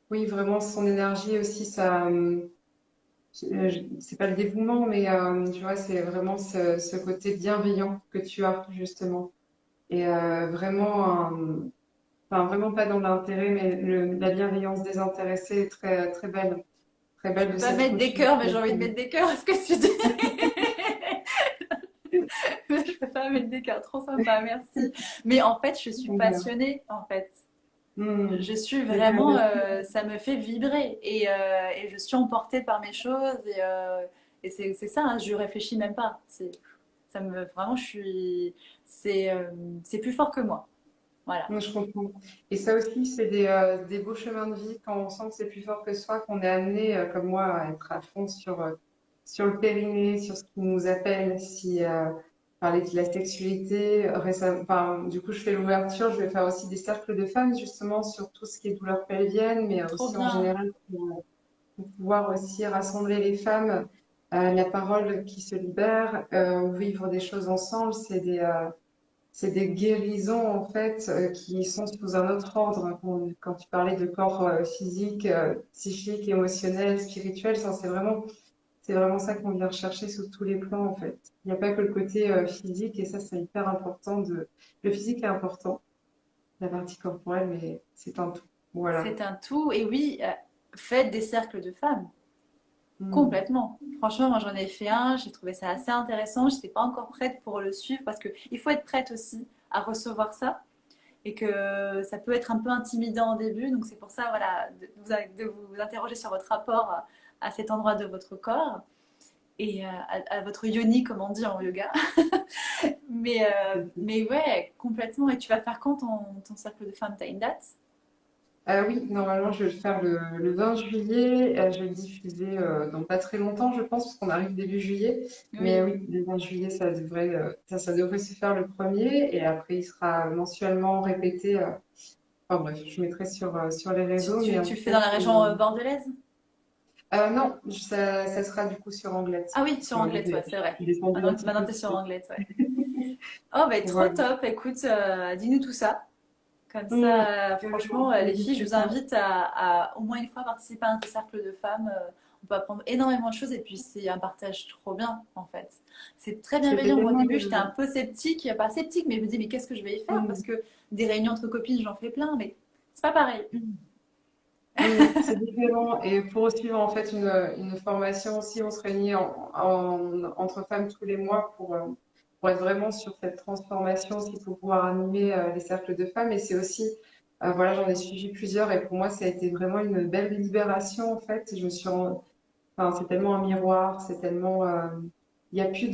Speaker 2: oui, vraiment son énergie aussi. Ça, c'est pas le dévouement, mais tu vois, c'est vraiment ce côté bienveillant que tu as, justement. Et vraiment, enfin, vraiment pas dans l'intérêt, mais la bienveillance désintéressée est très, très
Speaker 1: je
Speaker 2: belle
Speaker 1: peux
Speaker 2: de
Speaker 1: pas
Speaker 2: cette
Speaker 1: mettre des
Speaker 2: coaching.
Speaker 1: cœurs, mais j'ai envie de mettre des cœurs. Est-ce que tu dis? Je peux pas mettre des cœurs. Trop sympa, merci. Mais en fait, je suis
Speaker 2: Voilà.
Speaker 1: passionnée. En fait,
Speaker 2: Hmm.
Speaker 1: je suis
Speaker 2: Mais bien,
Speaker 1: vraiment, ça me fait vibrer et je suis emportée par mes choses et c'est ça. Hein, je réfléchis même pas. Ça me vraiment, c'est c'est plus fort que moi. Voilà.
Speaker 2: je comprends. Et ça aussi, c'est des beaux chemins de vie quand on sent que c'est plus fort que soi, qu'on est amené, comme moi, à être à fond sur le périnée, sur ce qui nous appelle. Si parler de la sexualité, récemment, enfin, du coup, je fais l'ouverture. Je vais faire aussi des cercles de femmes, justement, sur tout ce qui est douleur pelvienne, mais
Speaker 1: Trop
Speaker 2: aussi en
Speaker 1: bien.
Speaker 2: général pour pouvoir aussi rassembler les femmes, la parole qui se libère, vivre des choses ensemble. C'est des guérisons en fait qui sont sous un autre ordre. Hein. Quand tu parlais de corps physique, psychique, émotionnel, spirituel, ça c'est vraiment ça qu'on vient rechercher sous tous les plans en fait. Il n'y a pas que le côté physique et ça c'est hyper important le physique est important, la partie corporelle, mais c'est un tout. Voilà.
Speaker 1: C'est un tout. Et oui, faites des cercles de femmes.
Speaker 2: Mm.
Speaker 1: Complètement. Franchement, moi j'en ai fait un, j'ai trouvé ça assez intéressant. Je n'étais pas encore prête pour le suivre parce qu'il faut être prête aussi à recevoir ça et que ça peut être un peu intimidant au début. Donc c'est pour ça, voilà, de vous interroger sur votre rapport à cet endroit de votre corps et à votre yoni, comme on dit en yoga. Mais ouais, complètement. Et tu vas faire quand ton cercle de femmes? T'as une date?
Speaker 2: Oui, normalement, je vais le faire le 20 juillet. Je vais le diffuser dans pas très longtemps, je pense, parce qu'on arrive début juillet. Mais
Speaker 1: Oui.
Speaker 2: oui, le 20 juillet, ça devrait se faire le premier. Et après, il sera mensuellement répété. Enfin bref, je mettrai sur les réseaux. Mais en
Speaker 1: Tu
Speaker 2: tout
Speaker 1: le fais
Speaker 2: cas,
Speaker 1: dans la région bordelaise?
Speaker 2: non, ça sera du coup sur Anglette.
Speaker 1: Ah oui, sur
Speaker 2: Sur
Speaker 1: Anglette, ouais, c'est vrai.
Speaker 2: descendu un petit
Speaker 1: Maintenant
Speaker 2: peu
Speaker 1: t'es sur
Speaker 2: plus.
Speaker 1: Anglette, ouais. Oh, bah, trop
Speaker 2: Voilà.
Speaker 1: top. Écoute, dis-nous tout ça. Comme
Speaker 2: Hum,
Speaker 1: ça,
Speaker 2: carrément,
Speaker 1: franchement, les filles, je
Speaker 2: n'hésitez
Speaker 1: vous
Speaker 2: pas.
Speaker 1: invite au moins une fois participer à un cercle de femmes. On peut apprendre énormément de choses et puis c'est un partage trop bien, en fait. C'est très
Speaker 2: C'était
Speaker 1: bienveillant. Moi, au
Speaker 2: tellement
Speaker 1: début, j'étais un
Speaker 2: de...
Speaker 1: peu sceptique, pas sceptique, mais je me dis, mais qu'est-ce que je vais y faire? Parce
Speaker 2: Hum,
Speaker 1: que des réunions entre copines, j'en fais plein, mais c'est pas pareil.
Speaker 2: C'est différent. Et pour suivre en fait une formation aussi, on se réunit entre femmes tous les mois pour être vraiment sur cette transformation aussi, pour pouvoir animer les cercles de femmes. Et c'est aussi, voilà, j'en ai suivi plusieurs et pour moi, ça a été vraiment une belle libération en fait. Enfin, c'est tellement un miroir, c'est tellement, il n'y a plus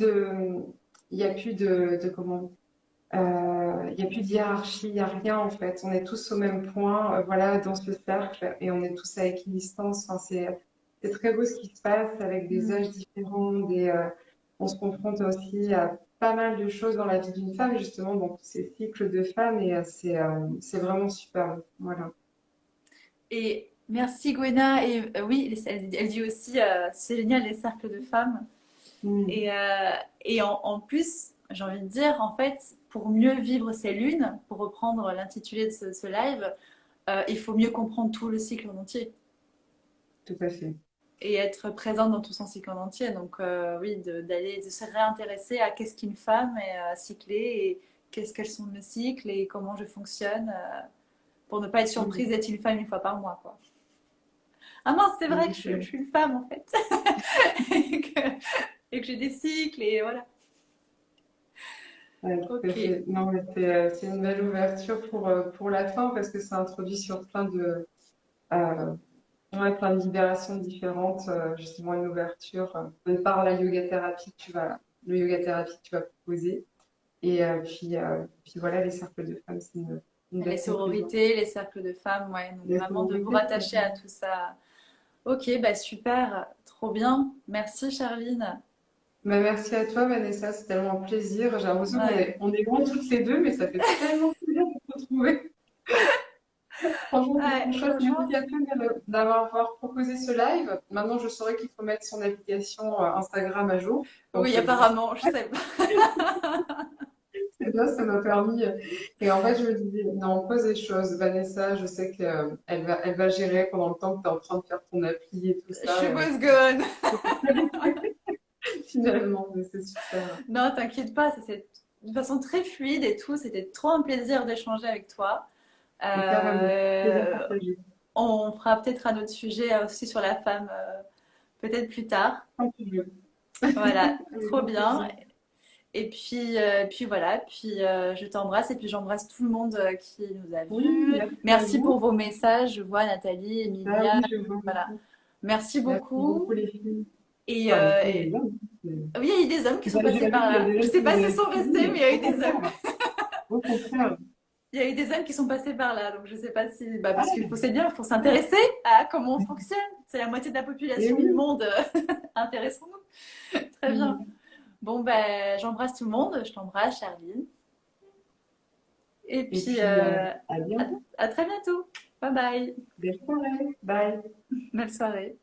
Speaker 2: il y a plus de comment il n'y a plus de hiérarchie, il n'y a rien en fait. On est tous au même point, voilà, dans ce cercle et on est tous à équidistance. Enfin, c'est très beau ce qui se passe avec des
Speaker 1: Mm.
Speaker 2: âges différents, on se confronte aussi à pas mal de choses dans la vie d'une femme, justement, dans tous ces cycles de femmes, et c'est vraiment super. Voilà.
Speaker 1: Et merci Gwena. Et oui, elle dit aussi, c'est génial les cercles de femmes.
Speaker 2: Mm.
Speaker 1: Et, en plus, j'ai envie de dire, en fait, pour mieux vivre ces lunes, pour reprendre l'intitulé de ce live, il faut mieux comprendre tout le cycle en entier
Speaker 2: Tout à fait.
Speaker 1: et être présente dans tout son cycle en entier. Donc oui, de se réintéresser à qu'est-ce qu'une femme est cyclée et qu'est-ce qu'elles sont mes cycles et comment je fonctionne pour ne pas être surprise
Speaker 2: Mm.
Speaker 1: d'être une femme une fois par mois, quoi. Ah mince, c'est vrai que je suis une femme en fait. et que, et que j'ai des cycles et voilà.
Speaker 2: Ouais, tout à
Speaker 1: Ok.
Speaker 2: fait. Non, mais c'est une belle ouverture pour la fin parce que ça introduit sur euh, ouais, plein de libérations différentes, justement une ouverture, de par la yoga thérapie le yoga thérapie que tu vas proposer. Et puis voilà, les cercles de femmes, c'est une
Speaker 1: Les
Speaker 2: belle conclusion.
Speaker 1: sororités, les cercles de femmes, ouais. Donc
Speaker 2: Les
Speaker 1: vraiment de vous
Speaker 2: sororités, tout à
Speaker 1: rattacher
Speaker 2: fait.
Speaker 1: à tout ça. Ok, bah super, trop bien. Merci Charline.
Speaker 2: Bah, merci à toi, Vanessa, c'est tellement un plaisir. J'ai l'impression
Speaker 1: Ouais.
Speaker 2: on est loin toutes les deux, mais ça fait tellement plaisir de se retrouver. Franchement, c'est trop
Speaker 1: Ouais,
Speaker 2: chouette.
Speaker 1: franchement,
Speaker 2: Merci à toi d'avoir proposé ce live. Maintenant, je saurais qu'il faut mettre son application Instagram à jour.
Speaker 1: oui,
Speaker 2: Donc,
Speaker 1: apparemment, je sais pas.
Speaker 2: c'est bien, ça m'a permis. Et en fait, je me disais, non, pose les choses. Vanessa, je sais elle va gérer pendant le temps que tu es en train de faire ton appli et tout
Speaker 1: Je suis
Speaker 2: ça.
Speaker 1: boss gone.
Speaker 2: Finalement, mais c'est super.
Speaker 1: Non, t'inquiète pas, ça c'est de façon très fluide et tout. C'était trop un plaisir d'échanger avec toi.
Speaker 2: Et carrément, plaisir
Speaker 1: Euh,
Speaker 2: partagé.
Speaker 1: on fera peut-être un autre sujet aussi sur la femme, peut-être plus tard.
Speaker 2: Quand tu veux.
Speaker 1: Voilà,
Speaker 2: Avec
Speaker 1: trop
Speaker 2: grand
Speaker 1: bien.
Speaker 2: plaisir.
Speaker 1: Et puis voilà, puis je t'embrasse et puis j'embrasse tout le monde qui nous a
Speaker 2: Oui,
Speaker 1: vus.
Speaker 2: merci à
Speaker 1: Merci pour
Speaker 2: vous.
Speaker 1: vos messages, je vois Nathalie,
Speaker 2: Ah
Speaker 1: Emilia,
Speaker 2: oui, je vois
Speaker 1: voilà.
Speaker 2: beaucoup.
Speaker 1: Merci
Speaker 2: Merci beaucoup,
Speaker 1: beaucoup.
Speaker 2: les filles.
Speaker 1: Et,
Speaker 2: Enfin, les filles et les hommes.
Speaker 1: oui, il y a eu des hommes qui sont passés
Speaker 2: J'imagine
Speaker 1: par
Speaker 2: qu'il y a
Speaker 1: là.
Speaker 2: des
Speaker 1: Je
Speaker 2: gens
Speaker 1: sais
Speaker 2: qui
Speaker 1: pas
Speaker 2: vont
Speaker 1: s'ils
Speaker 2: être
Speaker 1: sont
Speaker 2: suivis,
Speaker 1: restés, mais
Speaker 2: mais
Speaker 1: il y a eu
Speaker 2: au
Speaker 1: des hommes.
Speaker 2: contraire. Au contraire.
Speaker 1: Il y a eu des hommes qui sont passés par là, donc je sais pas si, bah,
Speaker 2: Ah,
Speaker 1: parce qu'il faut, c'est bien, il faut s'intéresser à comment on fonctionne. C'est la moitié de la
Speaker 2: et
Speaker 1: population du
Speaker 2: oui.
Speaker 1: monde. Intéressons-nous. Très bien.
Speaker 2: Mm.
Speaker 1: Bon, ben, j'embrasse tout le monde. Je t'embrasse, Charline. Et
Speaker 2: Et
Speaker 1: puis,
Speaker 2: puis, à
Speaker 1: à,
Speaker 2: bientôt.
Speaker 1: à très bientôt. Bye bye.
Speaker 2: Belle soirée. Bye.
Speaker 1: Belle soirée.